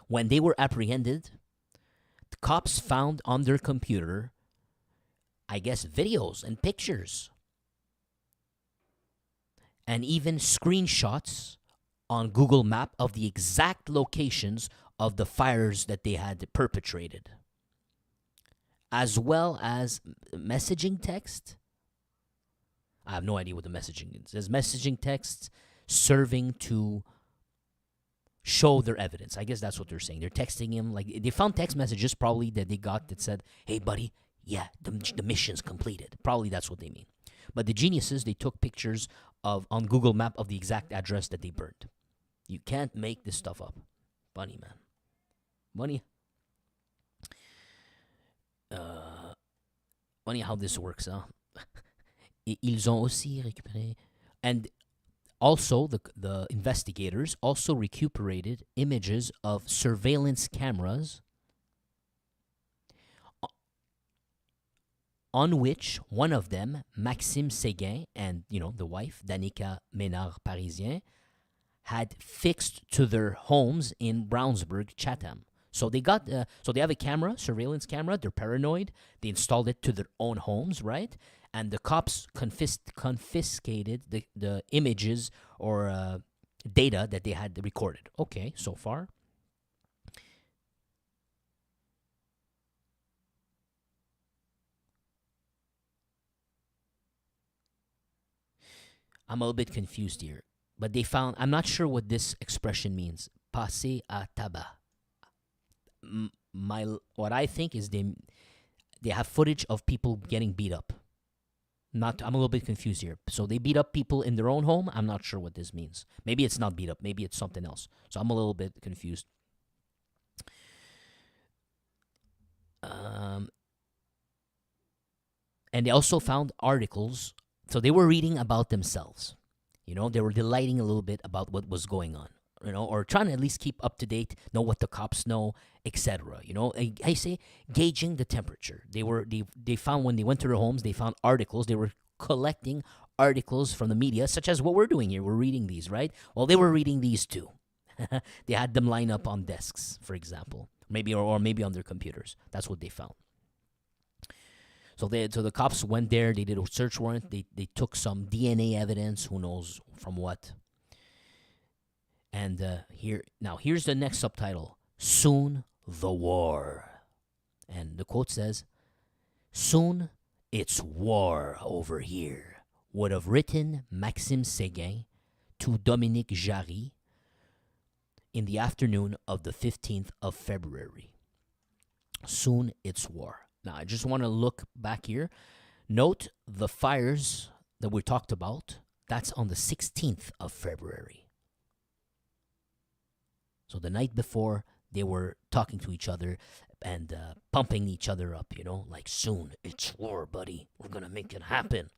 when they were apprehended, the cops found on their computer, I guess, videos and pictures. And even screenshots on Google Map of the exact locations of the fires that they had perpetrated, as well as messaging text. I have no idea what the messaging is. It says messaging texts serving to show their evidence. I guess that's what they're saying. They're texting him. Like, they found text messages probably that they got that said, hey, buddy, yeah, the mission's completed. Probably that's what they mean. But the geniuses, they took pictures on Google Map of the exact address that they burned. You can't make this stuff up. Funny, man. Funny. Funny how this works, huh? Et ils ont aussi récupéré And also, the investigators also recuperated images of surveillance cameras on which one of them, Maxime Séguin, and the wife, Danica Ménard Parisien, had fixed to their homes in Brownsburg, Chatham. So they have a camera, surveillance camera. They're paranoid. They installed it to their own homes, right? And the cops confiscated the images or data that they had recorded. Okay, so far. I'm a little bit confused here. But they found, I'm not sure what this expression means. Passer à tabac. What I think is they have footage of people getting beat up. I'm a little bit confused here. So they beat up people in their own home. I'm not sure what this means. Maybe it's not beat up. Maybe it's something else. So I'm a little bit confused. And they also found articles. So they were reading about themselves. They were delighting a little bit about what was going on. Or trying to at least keep up to date, know what the cops know, etc. I say gauging the temperature. They found when they went to their homes, they found articles. They were collecting articles from the media, such as what we're doing here. We're reading these, right? Well, they were reading these too. They had them line up on desks, for example, maybe or maybe on their computers. That's what they found. So the cops went there. They did a search warrant. They took some DNA evidence. Who knows from what? And here's the next subtitle. Soon the war. And the quote says, "Soon it's war over here," would have written Maxime Séguin to Dominique Jarry in the afternoon of the 15th of February. Soon it's war. Now, I just want to look back here. Note the fires that we talked about. That's on the 16th of February. So the night before, they were talking to each other and pumping each other up, like, soon it's war, buddy. We're going to make it happen.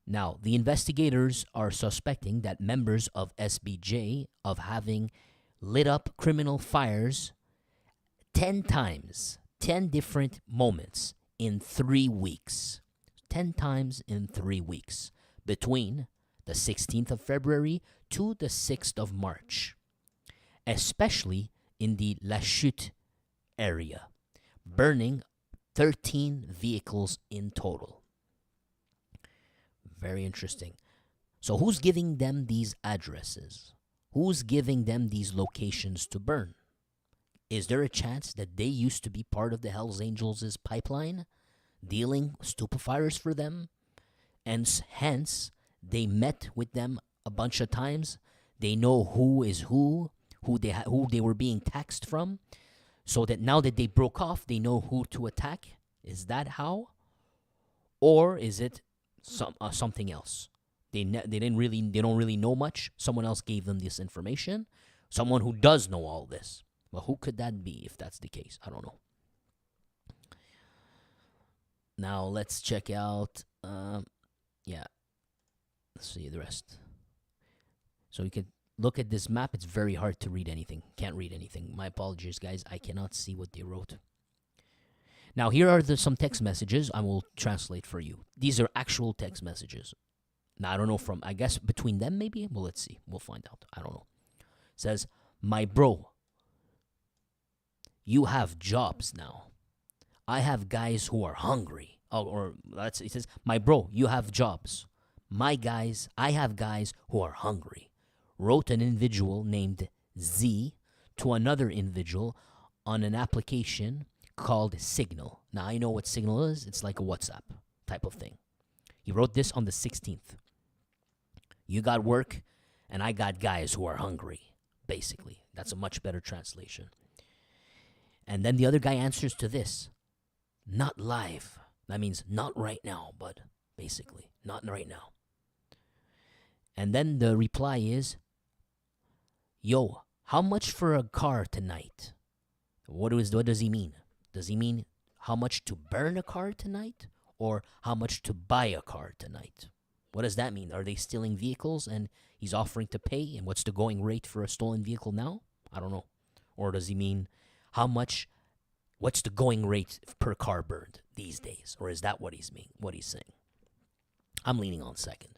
Now, the investigators are suspecting that members of SBJ of having lit up criminal fires 10 times, 10 different moments in 3 weeks. 10 times in 3 weeks, between the 16th of February to the 6th of March. Especially in the La Chute area, burning 13 vehicles in total. Very interesting. So who's giving them these addresses? Who's giving them these locations to burn? Is there a chance that they used to be part of the Hells Angels' pipeline, dealing stupefiers for them? And hence, they met with them a bunch of times. They know who is who they were being taxed from, so that now that they broke off, they know who to attack. Is that how? Or is it something else? They don't really know much. Someone else gave them this information. Someone who does know all this. Well, who could that be if that's the case? I don't know. Now let's check out. Let's see the rest. So you could look at this map. It's very hard to read anything. Can't read anything. My apologies, guys. I cannot see what they wrote. Now, here are some text messages I will translate for you. These are actual text messages. Now, I don't know I guess between them maybe? Well, let's see. We'll find out. I don't know. It says, "My bro, you have jobs now. I have guys who are hungry." It says, "My bro, you have jobs. I have guys who are hungry," wrote an individual named Z to another individual on an application called Signal. Now, I know what Signal is. It's like a WhatsApp type of thing. He wrote this on the 16th. "You got work, and I got guys who are hungry," basically. That's a much better translation. And then the other guy answers to this, "Not live." That means not right now, but basically, not right now. And then the reply is, "Yo, how much for a car tonight?" What does he mean? Does he mean how much to burn a car tonight? Or how much to buy a car tonight? What does that mean? Are they stealing vehicles and he's offering to pay? And what's the going rate for a stolen vehicle now? I don't know. Or does he mean how much? What's the going rate per car burned these days? Or is that what he's saying? I'm leaning on second.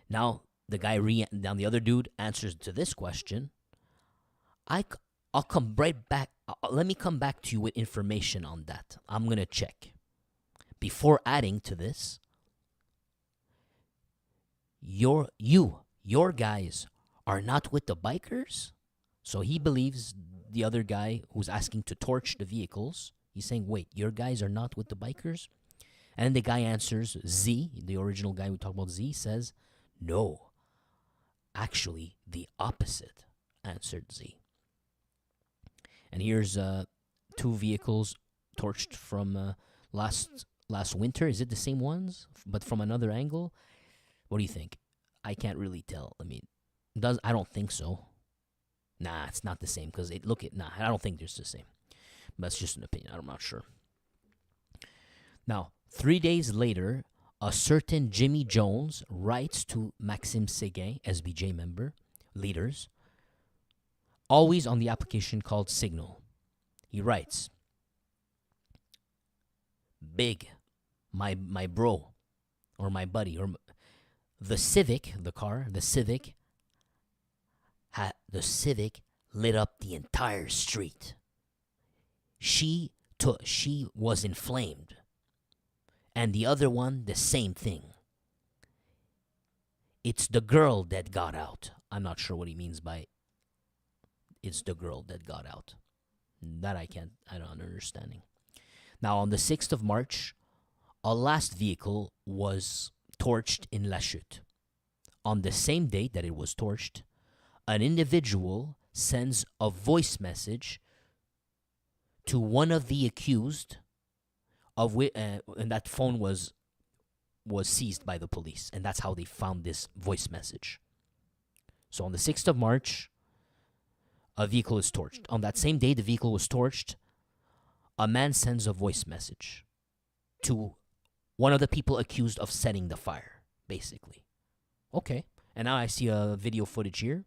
Now now the other dude answers to this question. I'll come right back. Let me come back to you with information on that. I'm gonna check. Before adding to this, your guys are not with the bikers? So he believes the other guy who's asking to torch the vehicles. He's saying, wait, your guys are not with the bikers? And the guy answers, Z, the original guy we talked about, Z, says, no. Actually, the opposite, answered Z. And here's 2 vehicles torched from last winter. Is it the same ones, but from another angle? What do you think? I can't really tell. I mean, I don't think so. Nah, it's not the same because I don't think it's the same. But that's just an opinion. I'm not sure. Now, 3 days later, a certain Jimmy Jones writes to Maxime Séguin, SBJ member, leaders, always on the application called Signal. He writes, Big, my bro, or my buddy, or the Civic lit up the entire street. She was inflamed. And the other one, the same thing. It's the girl that got out. I'm not sure what he means by it's the girl that got out. That I don't understanding. Now, on the 6th of March, a last vehicle was torched in La Chute. On the same date that it was torched, an individual sends a voice message to one of the accused, and that phone was seized by the police, and that's how they found this voice message. So on the 6th of March, a vehicle is torched. On that same day the vehicle was torched, a man sends a voice message to one of the people accused of setting the fire, basically. Okay, and now I see a video footage here.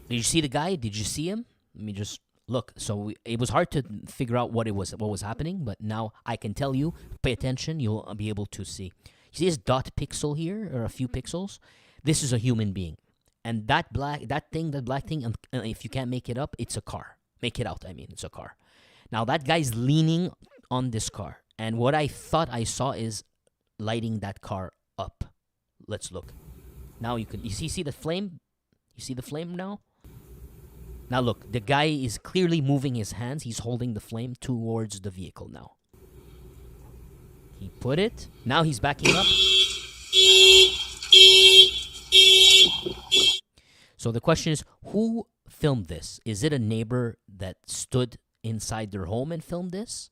Did you see the guy? Did you see him? Let me just look. So it was hard to figure out what was happening, but now I can tell you. Pay attention. You'll be able to see. You see this dot pixel here, or a few pixels? This is a human being, and that black thing. If you can't make it up, it's a car. Make it out. I mean, it's a car. Now that guy's leaning on this car, and what I thought I saw is lighting that car up. Let's look. Now you see the flame. You see the flame now? Now look, the guy is clearly moving his hands. He's holding the flame towards the vehicle now. He put it. Now he's backing up. So the question is, who filmed this? Is it a neighbor that stood inside their home and filmed this?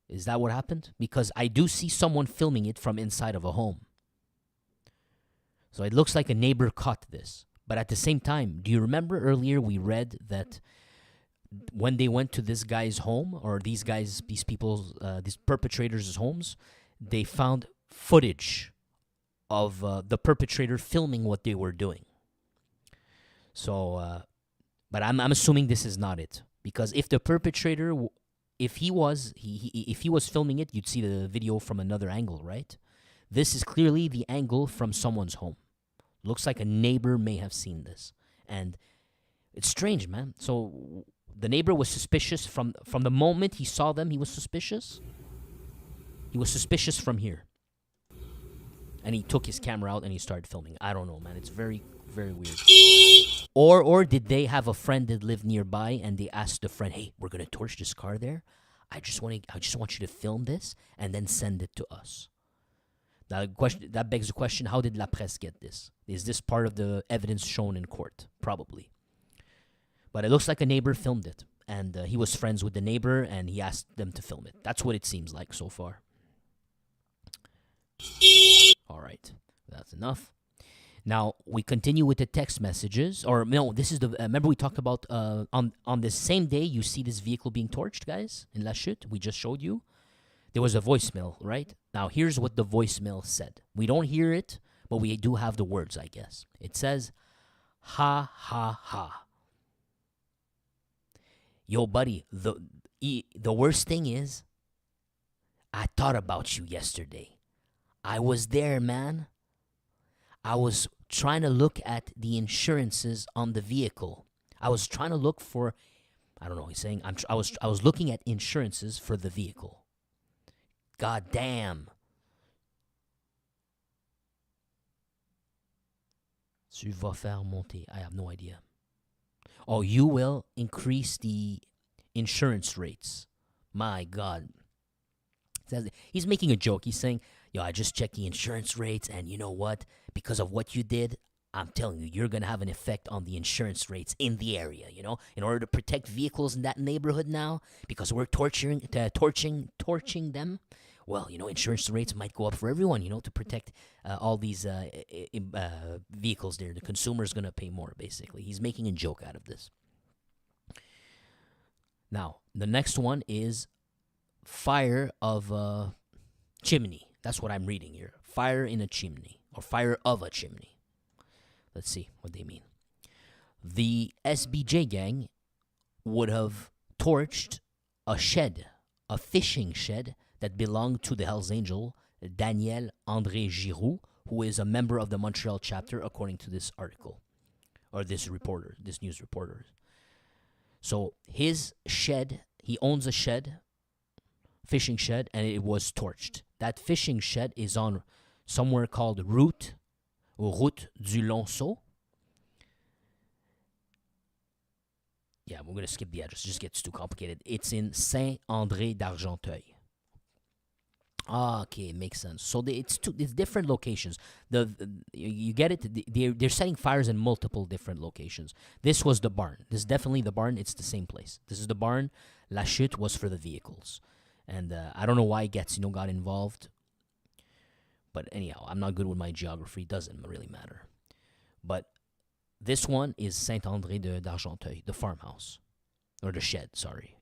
Is that what happened? Because I do see someone filming it from inside of a home. So it looks like a neighbor caught this. But at the same time, do you remember earlier we read that when they went to this guy's home, or these perpetrators' homes, they found footage of the perpetrator filming what they were doing. So, but I'm assuming this is not it, because if the perpetrator, if he was filming it, you'd see the video from another angle, right? This is clearly the angle from someone's home. Looks like a neighbor may have seen this. And it's strange, man. So the neighbor was suspicious from the moment he saw them. He was suspicious. He was suspicious from here. And he took his camera out and he started filming. I don't know, man. It's very, very weird. Or did they have a friend that lived nearby and they asked the friend, hey, we're going to torch this car there. I just want you to film this and then send it to us. Now, that begs the question, how did La Presse get this? Is this part of the evidence shown in court? Probably. But it looks like a neighbor filmed it. And he was friends with the neighbor, and he asked them to film it. That's what it seems like so far. All right. That's enough. Now we continue with the text messages, or no, this is the. Remember we talked about on the same day you see this vehicle being torched, guys, in La Chute. We just showed you. There was a voicemail, right? Now here's what the voicemail said. We don't hear it, but we do have the words, I guess. It says, "Ha ha ha." Yo, buddy, the worst thing is, I thought about you yesterday. I was there, man. I was trying to look at the insurances on the vehicle. I was trying to look for, I don't know, he's saying, I was looking at insurances for the vehicle. God damn. Tu vas faire monter. I have no idea. Oh, you will increase the insurance rates. My God. He's making a joke. He's saying, yo, I just checked the insurance rates, and you know what? Because of what you did, I'm telling you, you're going to have an effect on the insurance rates in the area, you know? In order to protect vehicles in that neighborhood now, because we're torching them, well, you know, insurance rates might go up for everyone, you know, to protect all these vehicles there. The consumer's going to pay more, basically. He's making a joke out of this. Now, the next one is fire of a chimney. That's what I'm reading here. Fire in a chimney, or fire of a chimney. Let's see what they mean. The SBJ gang would have torched a shed, a fishing shed that belonged to the Hells Angel, Daniel André Giroux, who is a member of the Montreal chapter, according to this article, or this news reporter. So his shed, he owns a shed, fishing shed, and it was torched. That fishing shed is on somewhere called Route du Lonceau. Yeah, we're going to skip the address. It just gets too complicated. It's in Saint-André d'Argenteuil. Okay, makes sense. So it's different locations. You get it? They're setting fires in multiple different locations. This was the barn. This is definitely the barn. It's the same place. This is the barn. La Chute was for the vehicles. And I don't know why Gatineau got involved. But anyhow, I'm not good with my geography. Doesn't really matter. But this one is Saint-André d'Argenteuil, the farmhouse. Or the shed, sorry.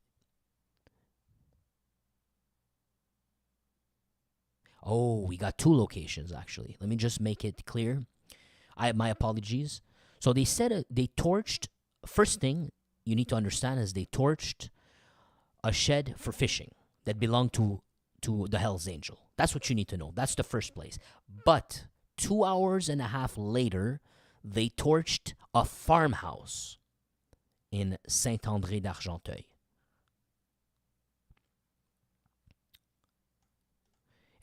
Oh, we got two locations, actually. Let me just make it clear. My apologies. So they said they torched. First thing you need to understand is they torched a shed for fishing that belonged to the Hells Angel. That's what you need to know. That's the first place. But 2 hours and a half later, they torched a farmhouse in Saint-André d'Argenteuil.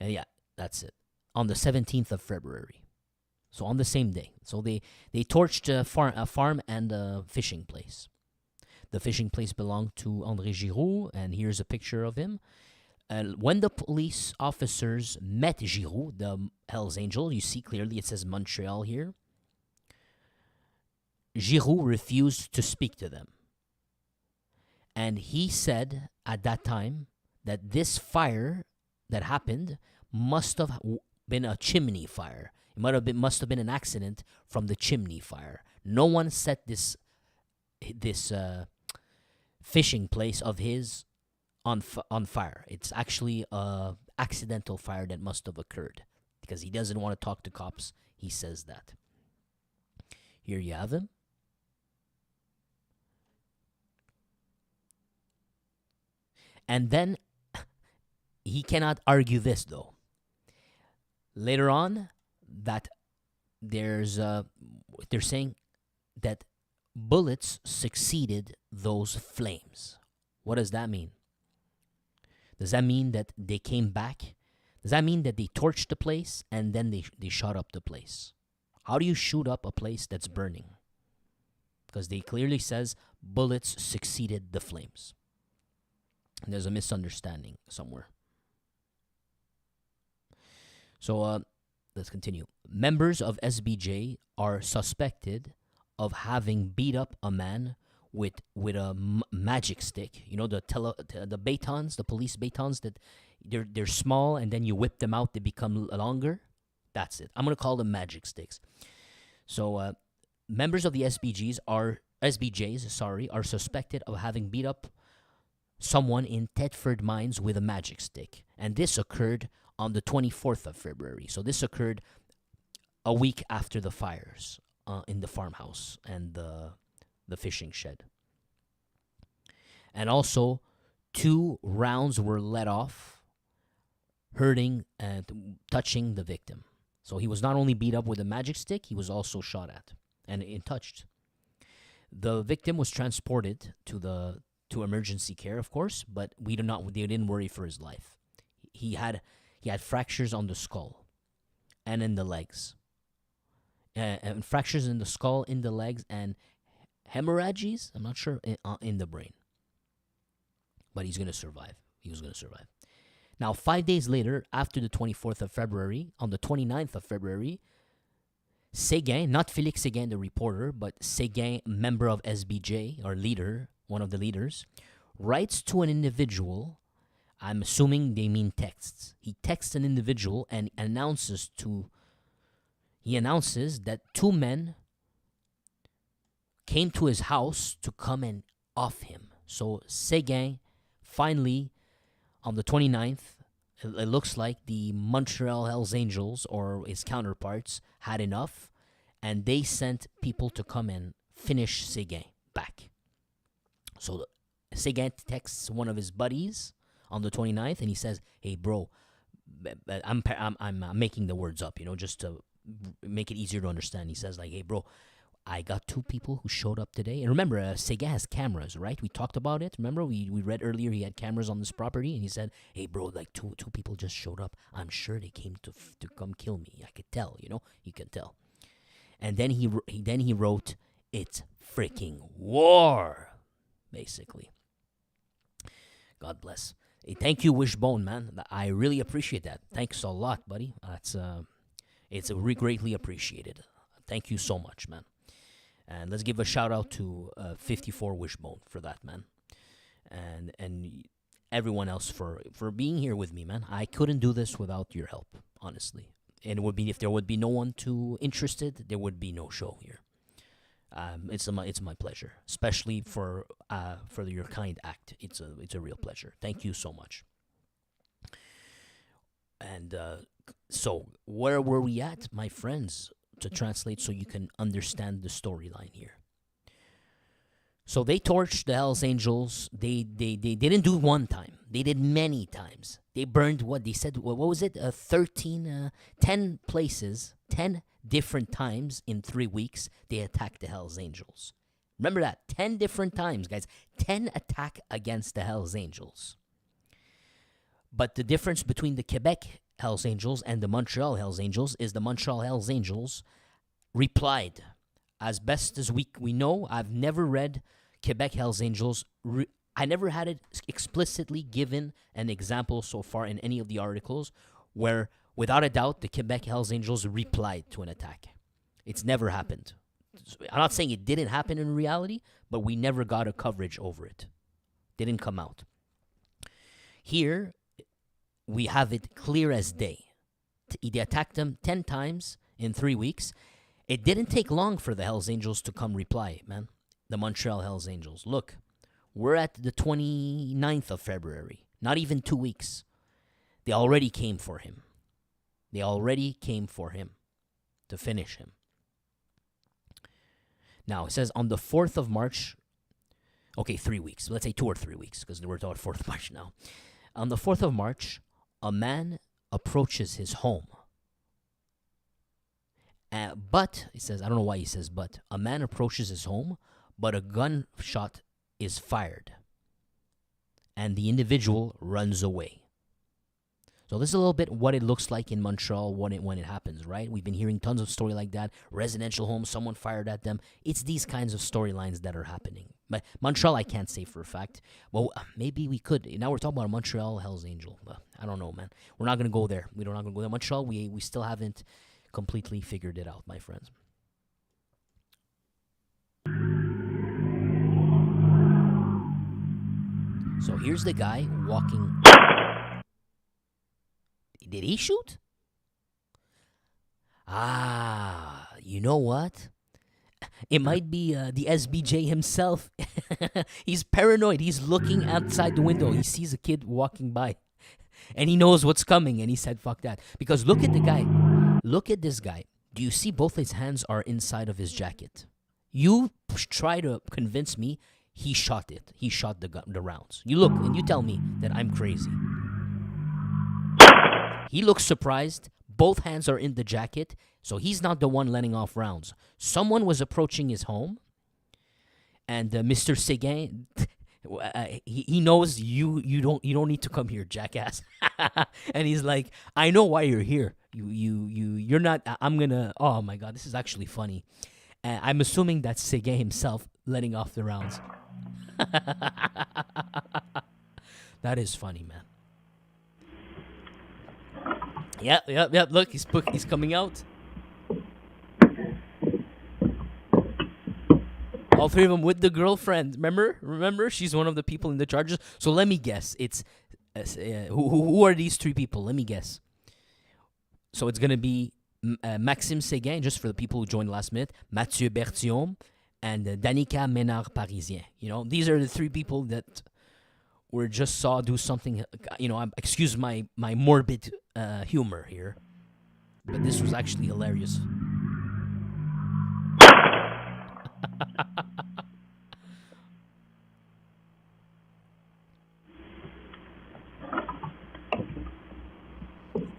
And yeah, that's it. On the 17th of February. So on the same day. So they torched a farm and a fishing place. The fishing place belonged to André Giroux, and here's a picture of him. When the police officers met Giroux, the Hells Angel, you see clearly it says Montreal here. Giroux refused to speak to them. And he said at that time that this fire that happened must have been a chimney fire. It must have been an accident from the chimney fire. No one set this fishing place of his on fire. It's actually a accidental fire that must have occurred because he doesn't want to talk to cops. He says that. Here you have him. And then he cannot argue this though. Later on, that they're saying that bullets succeeded those flames. What does that mean? Does that mean that they came back? Does that mean that they torched the place and then they shot up the place? How do you shoot up a place that's burning? Because they clearly says bullets succeeded the flames. And there's a misunderstanding somewhere. So let's continue. Members of SBJ are suspected of having beat up a man with a magic stick. You know the batons, the police batons that they're small and then you whip them out, they become longer. That's it. I'm going to call them magic sticks. So members of the SBJs are suspected of having beat up someone in Thetford Mines with a magic stick. And this occurred on the 24th of February. So this occurred a week after the fires in the farmhouse and the fishing shed. And also, 2 rounds were let off, hurting and touching the victim. So he was not only beat up with a magic stick, he was also shot at and touched. The victim was transported to emergency care, of course, but they didn't worry for his life. He had fractures on the skull and in the legs. And fractures in the skull, in the legs, and hemorrhages, I'm not sure, in the brain. But he's going to survive. He was going to survive. Now, 5 days later, after the 24th of February, on the 29th of February, Séguin, not Félix Séguin, the reporter, but Séguin, member of SBJ, or leader, one of the leaders, writes to an individual. I'm assuming they mean texts. He texts an individual and announces that 2 men came to his house to come and off him. So Séguin finally, on the 29th, it looks like the Montreal Hells Angels or his counterparts had enough, and they sent people to come and finish Séguin back. So Séguin texts one of his buddies on the 29th, and he says, "Hey, bro, I'm making the words up, just to make it easier to understand." He says, like, "Hey, bro, I got 2 people who showed up today." And remember, Séguin has cameras, right? We talked about it. Remember, we read earlier he had cameras on this property, and he said, "Hey, bro, like two people just showed up. I'm sure they came to come kill me. I could tell, you can tell." And then he wrote, "It's freaking war," basically. God bless. Hey, thank you, Wishbone, man. I really appreciate that. Thanks a lot, buddy. It's greatly appreciated. Thank you so much, man. And let's give a shout out to 54 Wishbone for that, man. And everyone else for being here with me, man. I couldn't do this without your help, honestly. And it would be, if there would be no one too interested, there would be no show here. It's my pleasure, especially for your kind act. It's a real pleasure. Thank you so much. And so where were we at, my friends? To translate so you can understand the storyline here. So they torched the Hells Angels. They didn't do it one time. They did many times. They burned what they said. What was it? 10 places, 10 different times in 3 weeks. They attacked the Hells Angels. Remember that, 10 different times, guys. 10 attack against the Hells Angels. But the difference between the Quebec Hells Angels and the Montreal Hells Angels is the Montreal Hells Angels replied. As best as we know, I've never read Quebec Hells Angels. I never had it explicitly given an example so far in any of the articles where, without a doubt, the Quebec Hells Angels replied to an attack. It's never happened. I'm not saying it didn't happen in reality, but we never got a coverage over it. Didn't come out. Here, we have it clear as day. They attacked them 10 times in 3 weeks. It didn't take long for the Hells Angels to come reply, man. The Montreal Hells Angels. Look, we're at the 29th of February. Not even 2 weeks. They already came for him. They already came for him to finish him. Now, it says on the 4th of March, okay, 3 weeks. Let's say 2 or 3 weeks, because we're talking 4th of March now. On the 4th of March, a man approaches his home. But, it says, I don't know why he says but. A man approaches his home, but a gunshot is fired. And the individual runs away. So this is a little bit what it looks like in Montreal when it happens, right? We've been hearing tons of story like that. Residential homes, someone fired at them. It's these kinds of storylines that are happening. But Montreal, I can't say for a fact. Well, maybe we could. Now we're talking about a Montreal Hells Angel. I don't know, man. We're not going to go there. We're not going to go there. Montreal, we still haven't completely figured it out, my friends. So here's the guy walking. Did he shoot? You know what? It might be the SBJ himself. He's paranoid. He's looking outside the window. He sees a kid walking by. And he knows what's coming. And he said, fuck that. Because look at the guy. Look at this guy. Do you see both his hands are inside of his jacket? You try to convince me he shot it. He shot the rounds. You look and you tell me that I'm crazy. He looks surprised. Both hands are in the jacket. So he's not the one letting off rounds. Someone was approaching his home. And Mr. Séguin, he knows you don't need to come here, jackass. And he's like, I know why you're here. You're not. I'm gonna. Oh my God, this is actually funny. I'm assuming that's Séguin himself letting off the rounds. That is funny, man. Yep. Look, he's coming out. All three of them with the girlfriend. Remember, she's one of the people in the charges. So let me guess. It's who are these three people? Let me guess. So it's gonna be Maxime Séguin, just for the people who joined last minute. Mathieu Berthiaume and Danica Ménard-Parisien. You know, these are the three people that we just saw do something. You know, excuse my morbid humor here, but this was actually hilarious.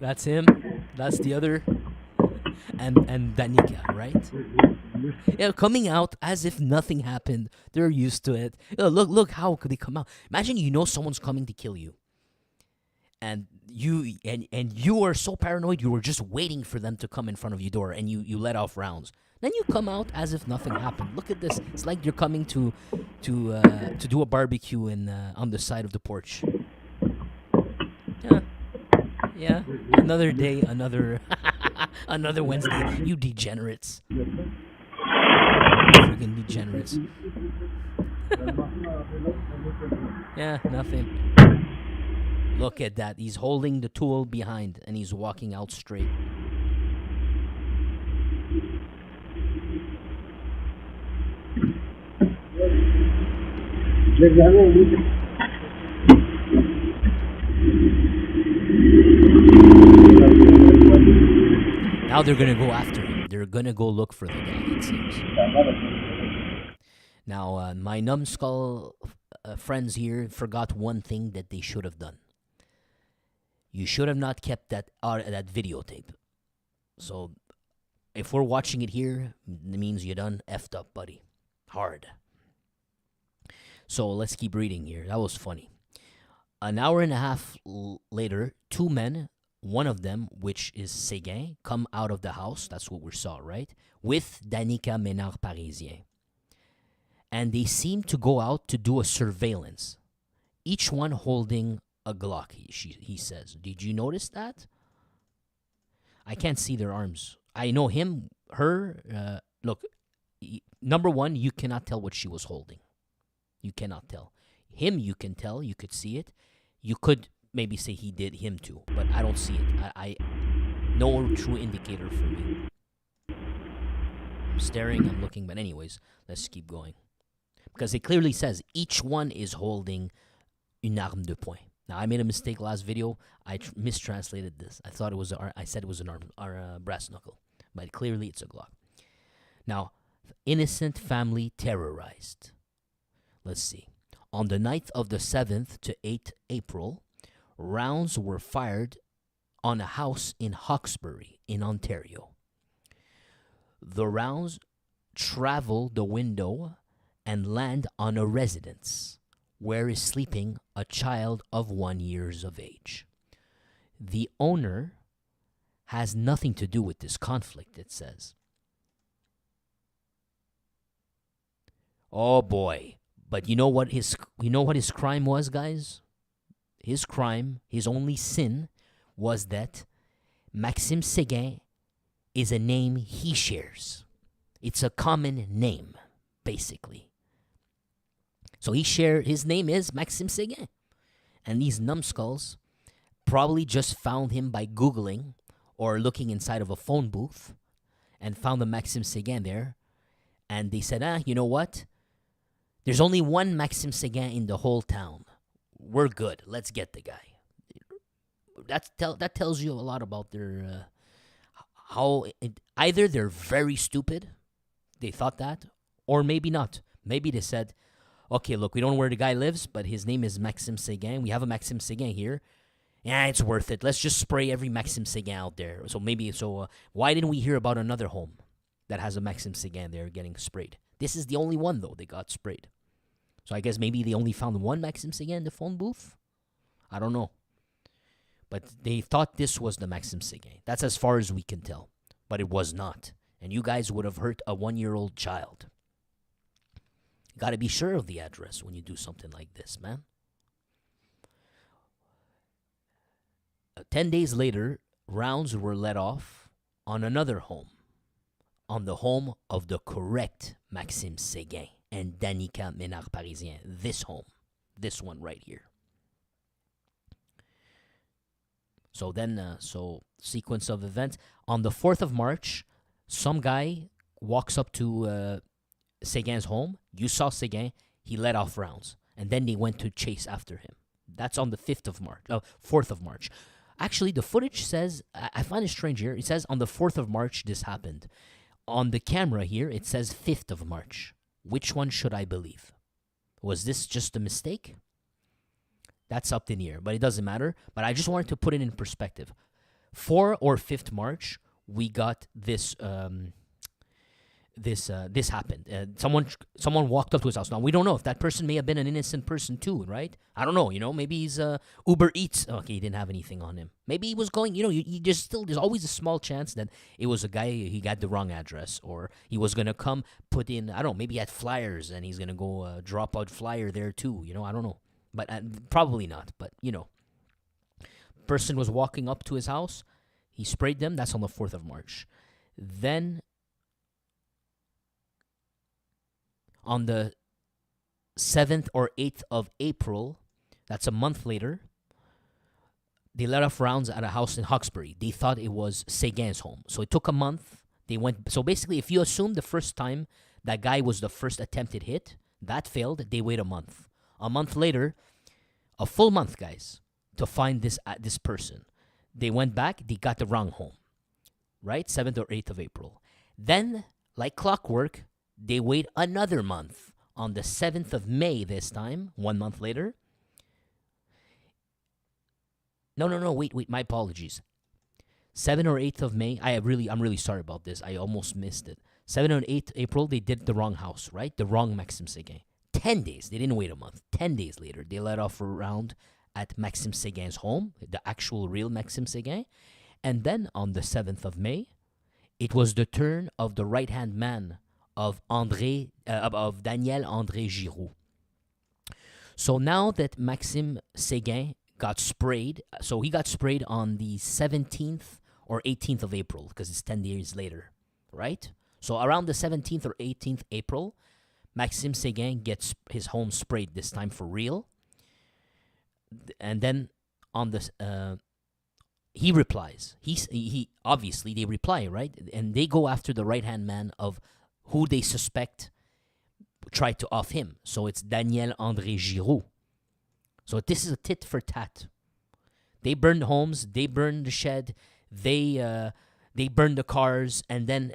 That's him. That's the other. And Danica, right? Yeah, coming out as if nothing happened. They're used to it. Look how could they come out? Imagine someone's coming to kill you. And you are so paranoid you were just waiting for them to come in front of your door and you let off rounds. Then you come out as if nothing happened. Look at this. It's like you're coming to do a barbecue on the side of the porch. Yeah. Another day, another Wednesday. You degenerates. Freaking degenerates. Yeah, nothing. Look at that. He's holding the tool behind and he's walking out straight. Now they're going to go after him. They're going to go look for the guy, it seems. Now, my numbskull friends here forgot one thing that they should have done. You should have not kept that videotape. So, if we're watching it here, it means you done effed up, buddy. Hard. So, let's keep reading here. That was funny. An hour and a half later, two men, one of them, which is Séguin, come out of the house. That's what we saw, right? With Danica Ménard-Parisien. And they seem to go out to do a surveillance. Each one holding a Glock, he says. Did you notice that? I can't see their arms. I know him, her. Look, number one, you cannot tell what she was holding. You cannot tell. Him, you can tell. You could see it. You could maybe say he did him too, but I don't see it. I no true indicator for me. I'm staring, I'm looking, but anyways, let's keep going. Because it clearly says each one is holding une arme de poing. Now, I made a mistake last video. I mistranslated this. I said it was an brass knuckle, but clearly it's a Glock. Now, innocent family terrorized. Let's see. On the night of the 7th to 8th April, rounds were fired on a house in Hawkesbury in Ontario. The rounds travel the window and land on a residence where is sleeping a child of 1 year of age. The owner has nothing to do with this conflict, it says. Oh boy. But you know what his crime was, guys? His crime, his only sin, was that Maxime Séguin is a name he shares. It's a common name, basically. So his name is Maxime Séguin. And these numbskulls probably just found him by Googling or looking inside of a phone booth and found a Maxime Séguin there. And they said, you know what? There's only one Maxime Séguin in the whole town. We're good. Let's get the guy. That tells you a lot about their either they're very stupid, they thought that, or maybe not. Maybe they said, okay, look, we don't know where the guy lives, but his name is Maxime Séguin. We have a Maxime Séguin here. Yeah, it's worth it. Let's just spray every Maxime Séguin out there. So why didn't we hear about another home that has a Maxime Séguin there getting sprayed? This is the only one, though, they got sprayed. So I guess maybe they only found one Maxime Séguin in the phone booth? I don't know. But they thought this was the Maxime Séguin. That's as far as we can tell. But it was not. And you guys would have hurt a 1-year-old child. You got to be sure of the address when you do something like this, man. 10 days later, rounds were let off on another home. On the home of the correct Maxime Séguin and Danica Ménard Parisien. This home. This one right here. So then, sequence of events. On the 4th of March, some guy walks up to Séguin's home. You saw Séguin. He let off rounds. And then they went to chase after him. That's on the 4th of March. Actually, the footage says, I find it strange here. It says on the 4th of March this happened. On the camera here, it says 5th of March. Which one should I believe? Was this just a mistake? That's up in the air, but it doesn't matter. But I just wanted to put it in perspective. 4 or 5th March, we got this. This happened. Someone walked up to his house. Now we don't know if that person may have been an innocent person too, right? I don't know. Maybe he's Uber Eats. Okay, he didn't have anything on him. Maybe he was going. There's always a small chance that it was a guy. He got the wrong address, or he was gonna come put in. I don't know. Maybe he had flyers and he's gonna go drop out flyer there too. I don't know. But probably not. But, person was walking up to his house. He sprayed them. That's on the 4th of March. Then, on the 7th or 8th of April, that's a month later, they let off rounds at a house in Hawkesbury. They thought it was Séguin's home. So it took a month. They went. So basically, if you assume the first time that guy was the first attempted hit, that failed, they wait a month. A month later, a full month, guys, to find this person. They went back, they got the wrong home, right? 7th or 8th of April. Then, like clockwork, they wait another month. On the 7th of May this time, 1 month later. No, wait, my apologies. 7th or 8th of May, I'm really sorry about this. I almost missed it. 7th or 8th April, they did the wrong house, right? The wrong Maxime Séguin. 10 days. They didn't wait a month. 10 days later, they let off a round at Maxime Séguin's home, the actual real Maxime Séguin. And then on the 7th of May, it was the turn of the right-hand man of Daniel André Giroux. So now that Maxime Séguin got sprayed, so he got sprayed on the 17th or 18th of April, because it's 10 days later, right? So around the 17th or 18th April, Maxime Séguin gets his home sprayed, this time for real. And then on the he replies. He obviously they reply, right? And they go after the right-hand man of who they suspect tried to off him. So it's Daniel André Giroux. So this is a tit for tat. They burned homes, they burned the shed, they burned the cars, and then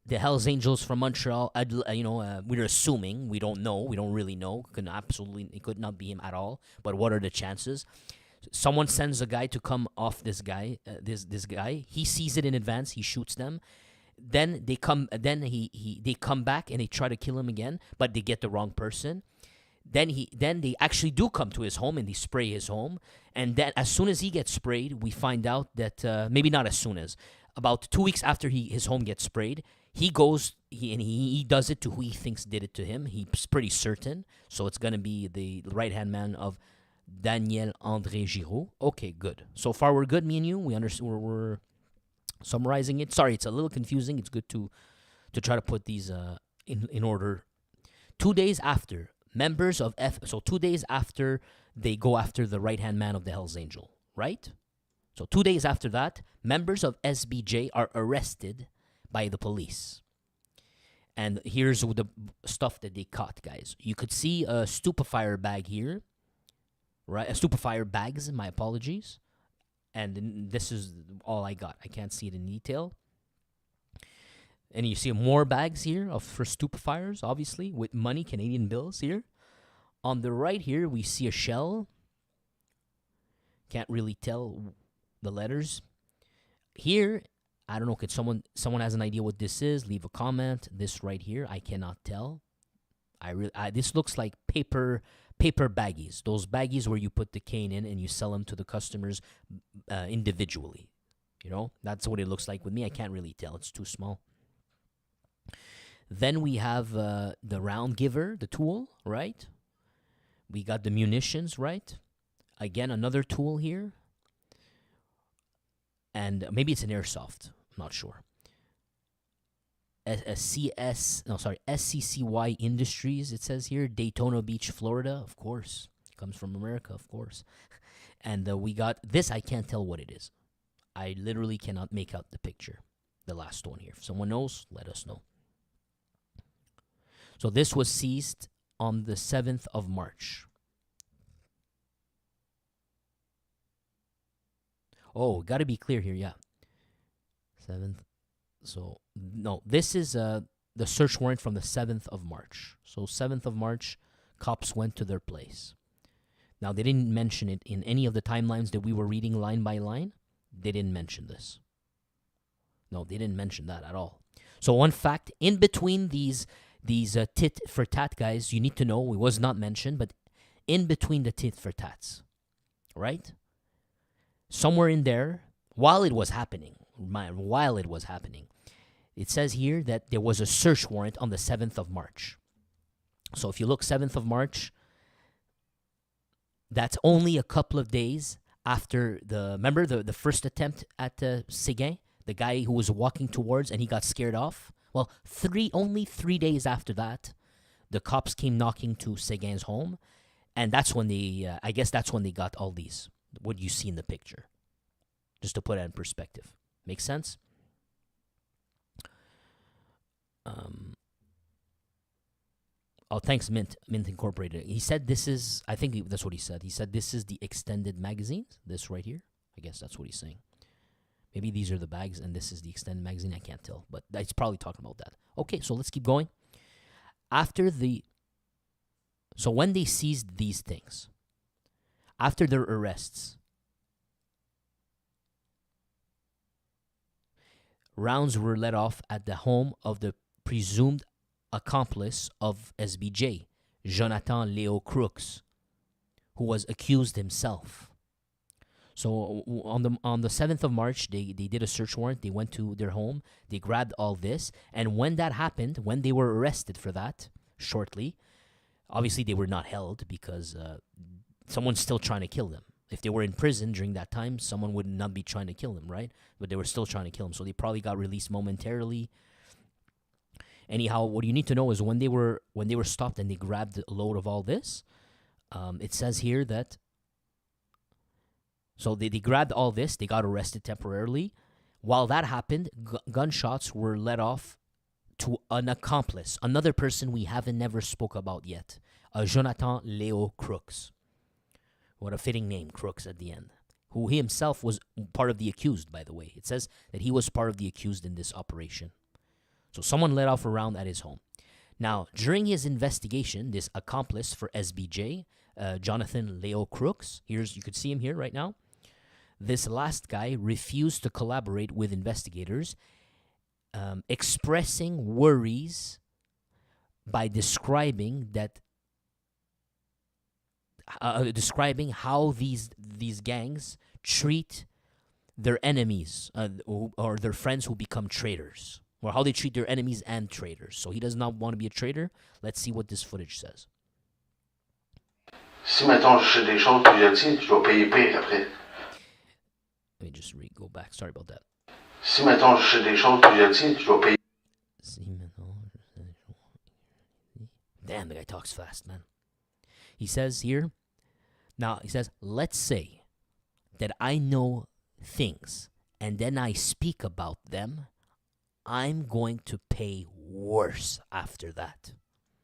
the Hells Angels from Montreal, we're assuming, we don't know, we don't really know, it could not be him at all, but what are the chances? Someone sends a guy to come off this guy, this guy, he sees it in advance, he shoots them, then they come back and they try to kill him again, but they get the wrong person. Then they actually do come to his home and they spray his home, and then as soon as he gets sprayed, we find out that, maybe not as soon as, about 2 weeks after his home gets sprayed, he goes and he does it to who he thinks did it to him. He's pretty certain. So it's going to be the right-hand man of Daniel André Giroux. Okay, good. So far we're good, me and you. We understand. We're summarizing it. Sorry, it's a little confusing. It's good to try to put these in order. 2 days after, members of 2 days after they go after the right-hand man of the Hells Angel, right? So 2 days after that, members of SBJ are arrested by the police. And here's the stuff that they caught, guys. You could see a stupefier bag here, right? A stupefier bags, my apologies. And this is all I got. I can't see it in detail. And you see more bags here for stupefiers, obviously, with money, Canadian bills here. On the right here, we see a shell. Can't really tell the letters. Here, I don't know, could someone has an idea what this is? Leave a comment. This right here, I cannot tell. This looks like paper baggies. Those baggies where you put the cane in and you sell them to the customers individually. You know, that's what it looks like with me. I can't really tell. It's too small. Then we have the round giver, the tool, right? We got the munitions, right? Again, another tool here. And maybe it's an airsoft. I'm not sure. SCCY Industries, it says here. Daytona Beach, Florida, of course. Comes from America, of course. And we got this. I can't tell what it is. I literally cannot make out the picture. The last one here. If someone knows, let us know. So this was seized on the 7th of March. Oh, got to be clear here, yeah. 7th. So, no, this is the search warrant from the 7th of March. So, 7th of March, cops went to their place. Now, they didn't mention it in any of the timelines that we were reading line by line. They didn't mention this. No, they didn't mention that at all. So, one fact, in between these tit for tat guys, you need to know, it was not mentioned, but in between the tit for tats, right? Somewhere in there, while it was happening, it says here that there was a search warrant on the 7th of March. So if you look 7th of March, that's only a couple of days after remember the first attempt at Séguin, the guy who was walking towards and he got scared off? Well, only 3 days after that, the cops came knocking to Séguin's home, and that's when I guess that's when they got all these, what you see in the picture. Just to put it in perspective. Make sense? Thanks, Mint Incorporated. He said this is, I think that's what he said. He said this is the extended magazines, this right here. I guess that's what he's saying. Maybe these are the bags and this is the extended magazine. I can't tell, but it's probably talking about that. Okay, so let's keep going. So when they seized these things, after their arrests, rounds were let off at the home of the presumed accomplice of SBJ, Jonathan Leo Crooks, who was accused himself. So on the 7th of March, they did a search warrant. They went to their home. They grabbed all this. And when that happened, when they were arrested for that, shortly, obviously they were not held because someone's still trying to kill them. If they were in prison during that time, someone would not be trying to kill them, right? But they were still trying to kill them. So they probably got released momentarily. Anyhow, what you need to know is when they were stopped and they grabbed a load of all this, it says here that so they grabbed all this, they got arrested temporarily. While that happened, gunshots were let off to an accomplice, another person we haven't never spoke about yet, Jonathan Leo Crooks. What a fitting name, Crooks at the end. Who he himself was part of the accused, by the way. It says that he was part of the accused in this operation. So someone let off a round at his home. Now, during his investigation, this accomplice for SBJ, Jonathan Leo Crooks, you could see him here right now. This last guy refused to collaborate with investigators, expressing worries by describing how these gangs treat their enemies or their friends who become traitors, or how they treat their enemies and traitors. So he does not want to be a traitor. Let's see what this footage says. Si, mettons, je fais des choses que je dis, je dois payer pire après. Let me just go back. Sorry about that. Si, mettons, je fais des choses que je dis, je dois payer. Damn, the guy talks fast, man. He says here, let's say that I know things and then I speak about them, I'm going to pay worse after that.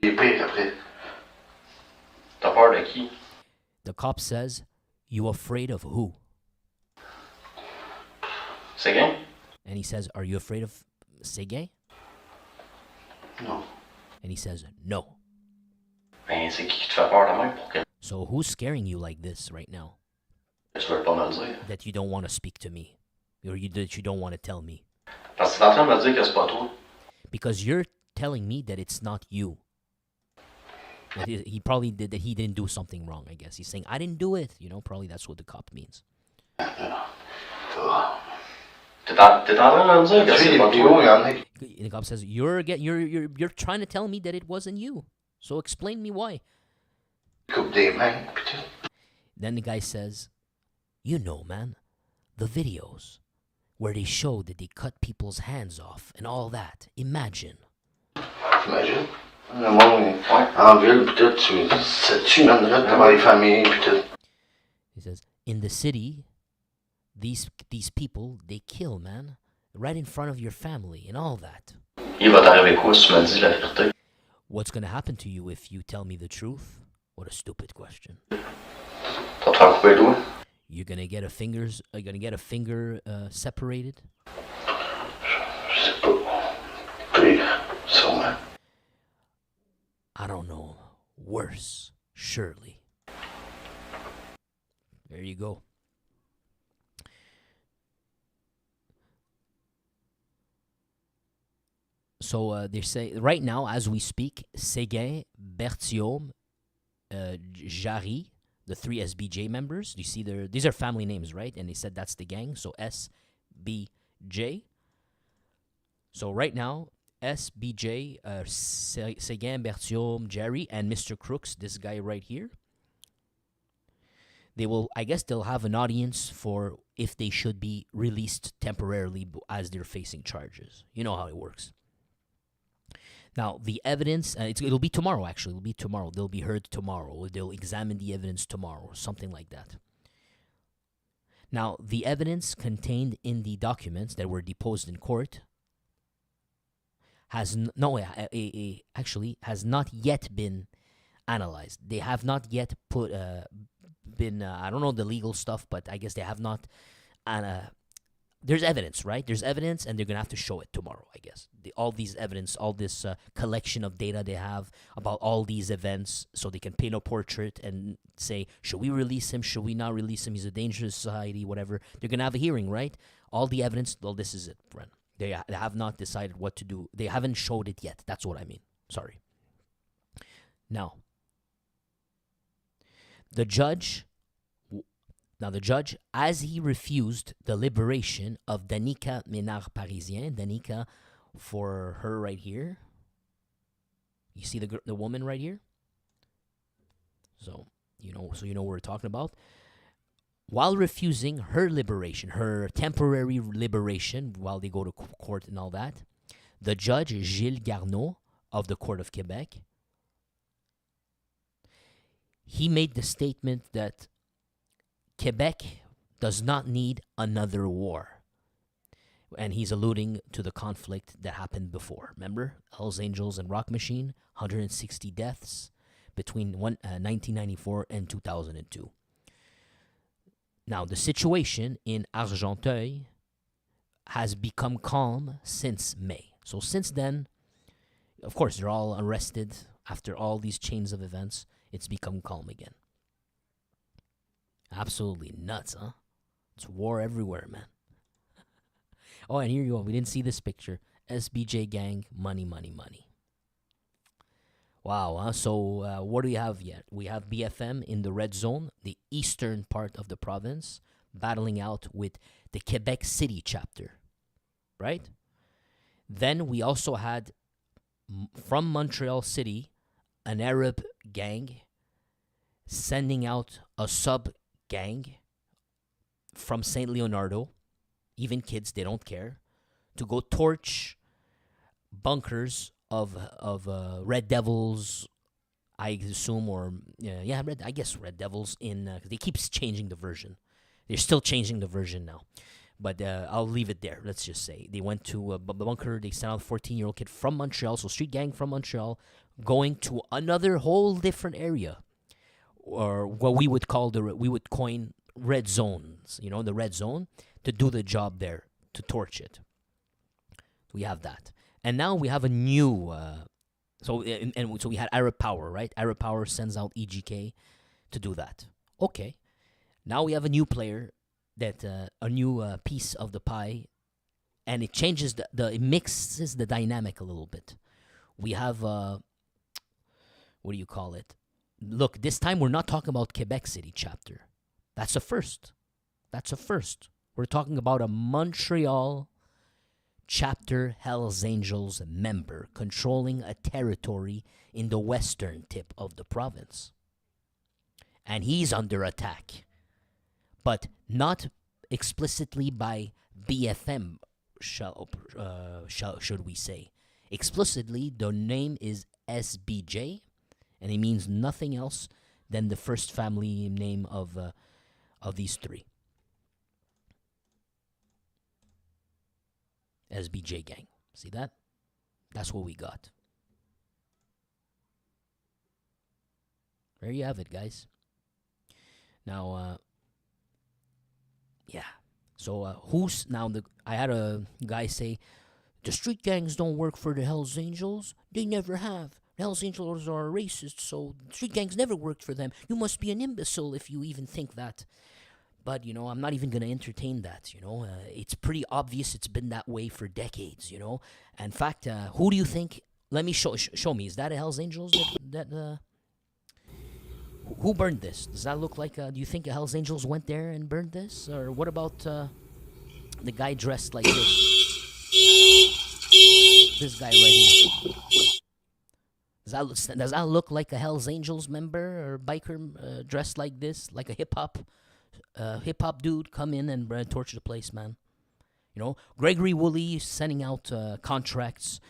Payer pire après. T'as peur de qui? The cop says, you afraid of who? Séguin? And he says, are you afraid of Séguin? Non. And he says, no. Ben, c'est qui te fait peur de même pour que So who's scaring you like this right now? tu veux pas me le dire? That you don't want to speak to me? Or that you don't want to tell me? Parce que t'es en train de me dire que c'est pas toi. Because you're telling me that it's not you. That he probably did, that he didn't do something wrong, I guess. He's saying, I didn't do it. You know, probably that's what the cop means. T'es en train de me dire que Tu sais, c'est les pas vidéos, il y toi. en a. The cop says, you're trying to tell me that it wasn't you. So explain me why. Coupe des mains, pis tout. Then the guy says, you know, man, the videos where they show that they cut people's hands off and all that. Imagine. T'imagines? Le monde, en ville, pis tout, tu mènerais devant les familles, pis tout. He says, in the city, these people, they kill, man. Right in front of your family and all that. Il va t'arriver quoi si tu me dis la vérité? What's going to happen to you if you tell me the truth? What a stupid question. Tu vas te faire couper le doigt? You're going to get a finger separated? Je sais pas. Pire, sûrement. I don't know. Worse, surely. There you go. So they say right now, as we speak, Séguin, Berthiaume, Jarry, the three SBJ members. You see, these are family names, right? And they said that's the gang. So SBJ. So right now, SBJ, Séguin, Berthiaume, Jerry, and Mr. Crooks, this guy right here. I guess they'll have an audience for if they should be released temporarily as they're facing charges. You know how it works. Now, the evidence, it'll be tomorrow, actually. It'll be tomorrow. They'll be heard tomorrow. They'll examine the evidence tomorrow, something like that. Now, the evidence contained in the documents that were deposed in court has not yet been analyzed. They have not yet been, I don't know the legal stuff, but I guess they have not, there's evidence, right? There's evidence, and they're going to have to show it tomorrow, I guess. All these evidence, all this collection of data they have about all these events, so they can paint a portrait and say, should we release him? Should we not release him? He's a danger to society, whatever. They're going to have a hearing, right? All the evidence, well, this is it, Bren. They have not decided what to do. They haven't showed it yet. That's what I mean. Sorry. Now, the judge, as he refused the liberation of Danica Ménard-Parisien, Danica, for her right here. You see the woman right here? So you know what we're talking about. While refusing her liberation, her temporary liberation, while they go to court and all that, the judge, Gilles Garneau of the Court of Quebec, he made the statement that Quebec does not need another war. And he's alluding to the conflict that happened before. Remember? Hells Angels and Rock Machine, 160 deaths between 1994 and 2002. Now, the situation in Argenteuil has become calm since May. So since then, of course, they're all arrested. After all these chains of events, it's become calm again. Absolutely nuts, huh? It's war everywhere, man. Oh, and here you go. We didn't see this picture. SBJ gang, money, money, money. Wow, huh? So what do we have yet? We have BFM in the red zone, the eastern part of the province, battling out with the Quebec City chapter, right? Then we also had, from Montreal City, an Arab gang sending out a sub-gang from St. Leonardo, even kids, they don't care, to go torch bunkers of Red Devils, I assume, or Red Devils in. They keep changing the version. They're still changing the version now. But I'll leave it there. Let's just say they went to a bunker. They sent out a 14-year-old kid from Montreal, so street gang from Montreal, going to another whole different area, or what we would coin red zones. You know, the red zone, to do the job there, to torch it. We have that, and now we have a new. So we had Arab Power, right? Arab Power sends out EGK to do that. Okay, now we have a new player. That a new piece of the pie, and it changes it mixes the dynamic a little bit. We have what do you call it? Look, this time we're not talking about Quebec City chapter. That's a first. We're talking about a Montreal chapter Hells Angels member controlling a territory in the western tip of the province, and he's under attack. But not explicitly by BFM, should we say. Explicitly, the name is SBJ, and it means nothing else than the first family name of these three. SBJ gang. See that? That's what we got. There you have it, guys. Now, yeah. So who's now the? I had a guy say, the street gangs don't work for the Hells Angels. They never have. The Hells Angels are racist, so street gangs never worked for them. You must be an imbecile if you even think that. But you know, I'm not even gonna entertain that. You know, it's pretty obvious. It's been that way for decades. You know. In fact, who do you think? Let me show me. Is that a Hells Angels that Who burned this? Does that look like? Do you think the Hells Angels went there and burned this, or what about the guy dressed like this? This guy right here. Does that look like a Hells Angels member or biker dressed like this, like a hip hop dude? Come in and torch the place, man. You know, Gregory Woolley sending out contracts.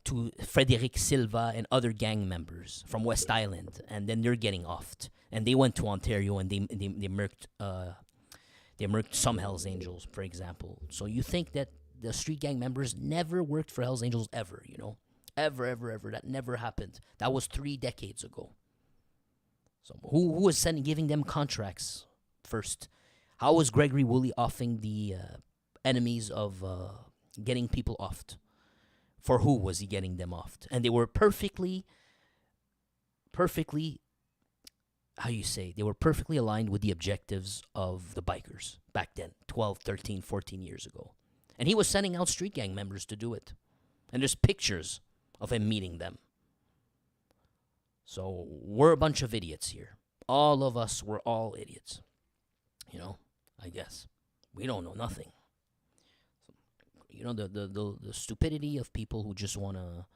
To Frederic Silva and other gang members from West Island, and then they're getting offed. And they went to Ontario and they murked some Hells Angels, for example. So you think that the street gang members never worked for Hells Angels ever? You know, ever. That never happened. That was 3 decades ago. So who was giving them contracts first? How was Gregory Woolley offing the enemies of getting people offed? For who was he getting them offed? And they were perfectly, they were perfectly aligned with the objectives of the bikers back then, 12, 13, 14 years ago. And he was sending out street gang members to do it. And there's pictures of him meeting them. So we're a bunch of idiots here. All of us were all idiots. You know, I guess. We don't know nothing. You know, the stupidity of people who just want to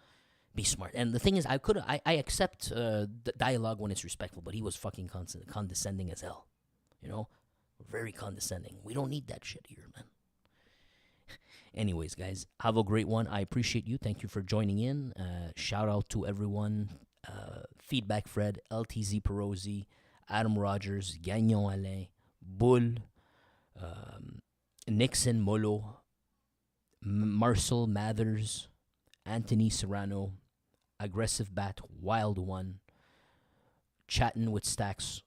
be smart. And the thing is, I accept the dialogue when it's respectful, but he was fucking condescending as hell. You know, very condescending. We don't need that shit here, man. Anyways, guys, have a great one. I appreciate you. Thank you for joining in. Shout out to everyone. Feedback Fred, LTZ Perosi, Adam Rogers, Gagnon Alain, Bull, Nixon Molo, Marcel Mathers, Anthony Serrano, Aggressive Bat, Wild One, Chatting with Stacks,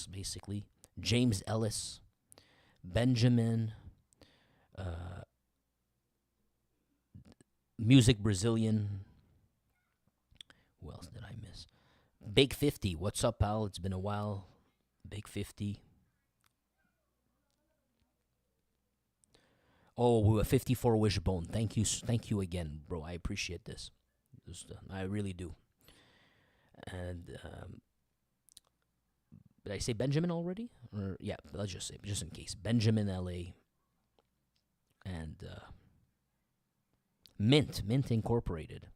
basically, James Ellis, Benjamin, Music Brazilian. Who else did I miss? Big 50. What's up, pal? It's been a while. Big 50. Oh, 54 Wishbone. Thank you again, bro. I appreciate this. I really do. And did I say Benjamin already? Or yeah, let's just say, just in case, Benjamin LA and Mint Incorporated.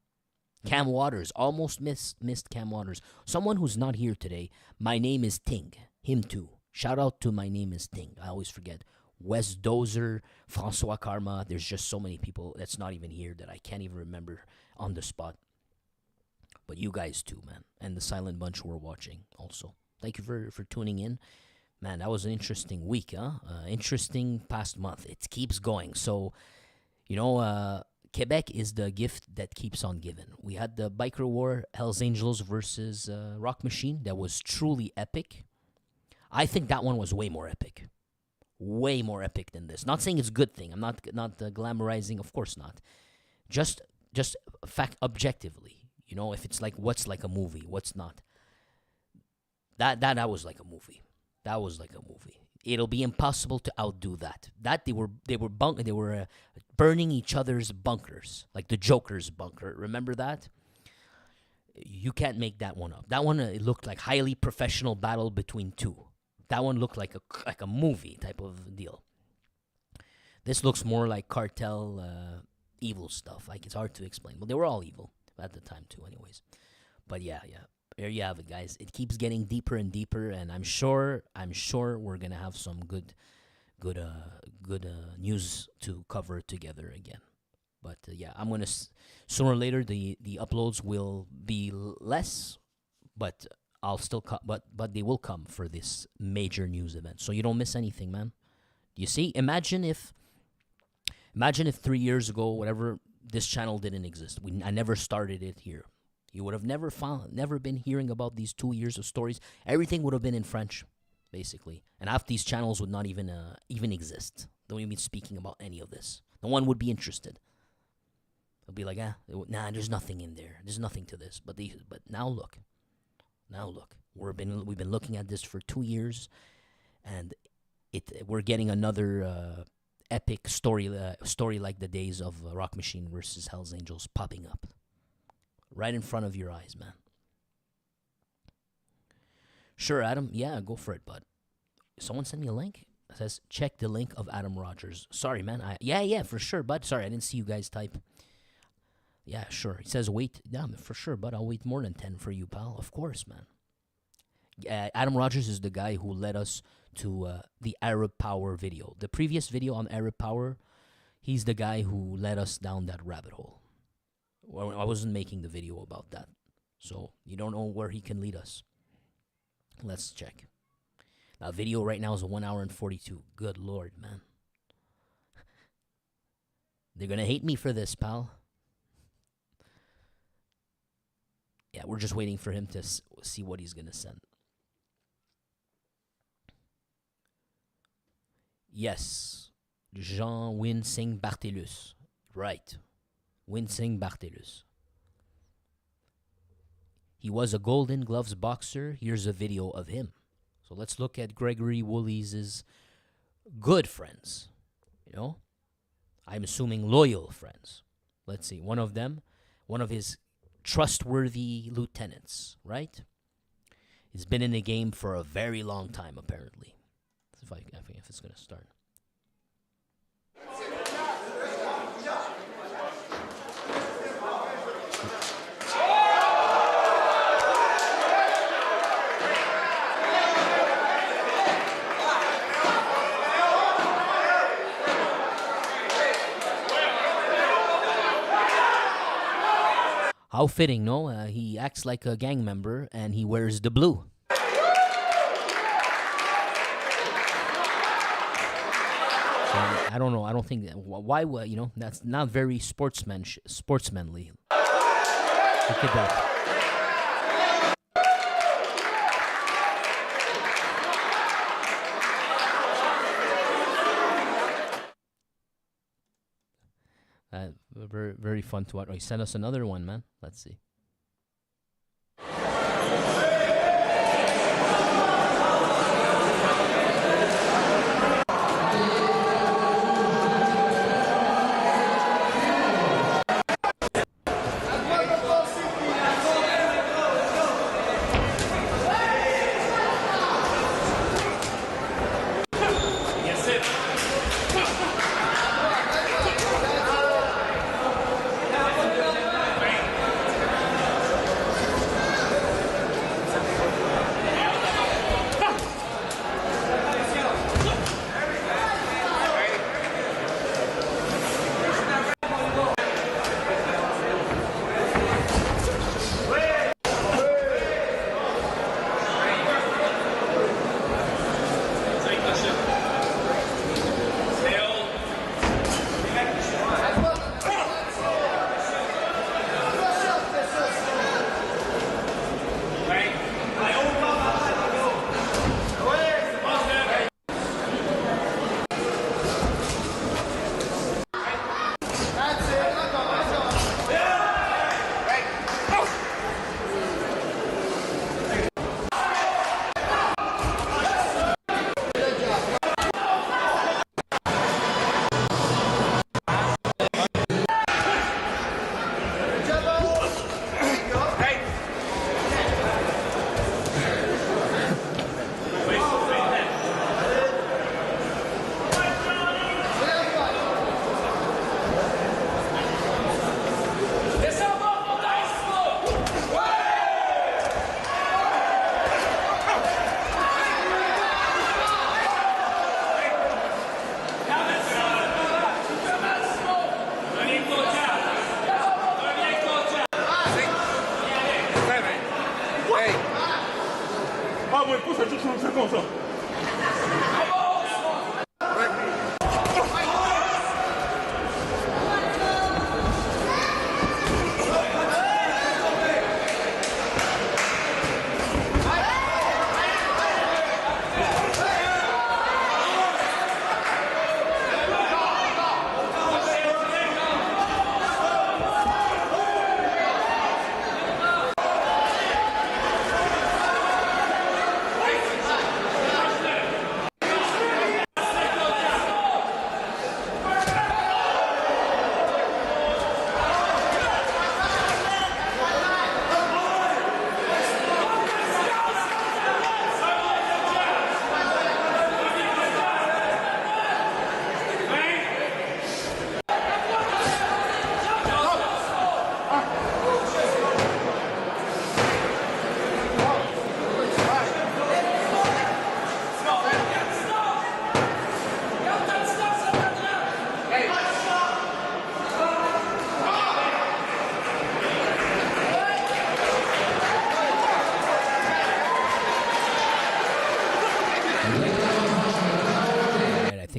Cam Waters, almost missed Cam Waters. Someone who's not here today. My name is Ting. Him too. Shout out to My Name is Ting. I always forget. Wes Dozer, Francois Karma. There's just so many people that's not even here that I can't even remember on the spot. But you guys too, man. And the Silent Bunch who are watching also. Thank you for tuning in. Man, that was an interesting week, huh? Interesting past month. It keeps going. So, Quebec is the gift that keeps on giving. We had the biker war, Hells Angels versus Rock Machine. That was truly epic. I think that one was way more epic. Way more epic than this. Not saying it's a good thing. I'm not glamorizing. Of course not. Just fact objectively. If it's like what's like a movie, what's not. That was like a movie. That was like a movie. It'll be impossible to outdo that. They were burning each other's bunkers, like the Joker's bunker. Remember that? You can't make that one up. That one it looked like highly professional battle between two. That one looked like a movie type of deal. This looks more like cartel evil stuff. Like it's hard to explain. Well, they were all evil at the time too, anyways. But yeah. There you have it, guys. It keeps getting deeper and deeper, and I'm sure we're gonna have some good news to cover together again. But I'm gonna sooner or later the uploads will be less, but I'll still but they will come for this major news event, so you don't miss anything, man. You see, imagine if 3 years ago, whatever, this channel didn't exist. I never started it here. You would have never been hearing about these 2 years of stories. Everything would have been in French, basically. And half these channels would not even exist. Don't even speaking about any of this. No one would be interested. They'll be like, nah, there's nothing in there. There's nothing to this. But now look. We've been looking at this for 2 years, and we're getting another epic story like the days of Rock Machine versus Hells Angels popping up. Right in front of your eyes, man. Sure, Adam. Yeah, go for it, bud. Someone sent me a link. It says, check the link of Adam Rogers. Sorry, man. Yeah, for sure, bud. Sorry, I didn't see you guys type. Yeah, sure. He says, wait. Yeah, for sure, bud. I'll wait more than 10 for you, pal. Of course, man. Adam Rogers is the guy who led us to the Arab Power video. The previous video on Arab Power, he's the guy who led us down that rabbit hole. Well, I wasn't making the video about that. So, you don't know where he can lead us. Let's check. That video right now is 1 hour and 42. Good Lord, man. They're going to hate me for this, pal. Yeah, we're just waiting for him to see what he's going to send. Yes. Jean Winsing Barthelus. Right. Winsing Barthelus. He was a Golden Gloves boxer. Here's a video of him. So let's look at Gregory Woolley's good friends. I'm assuming loyal friends. Let's see. One of his trustworthy lieutenants, right? He's been in the game for a very long time, apparently. Let's see if it's going to start. How fitting, no? He acts like a gang member, and he wears the blue. I don't know. I don't think why. That's not very sportsmanly. Look at that. Very, very fun to watch. Oh, he sent us another one, man. Let's see.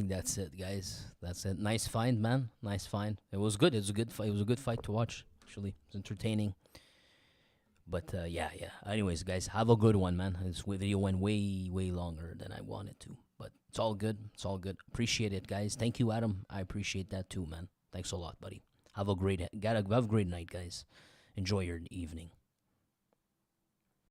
That's it, guys. That's it. Nice find, man. Nice find. It was good. It was a good fight. It was a good fight to watch. Actually, it was entertaining. But yeah. Anyways, guys, have a good one, man. This video went way longer than I wanted to, but it's all good. It's all good. Appreciate it, guys. Thank you, Adam. I appreciate that too, man. Thanks a lot, buddy. Have a great night, guys. Enjoy your evening.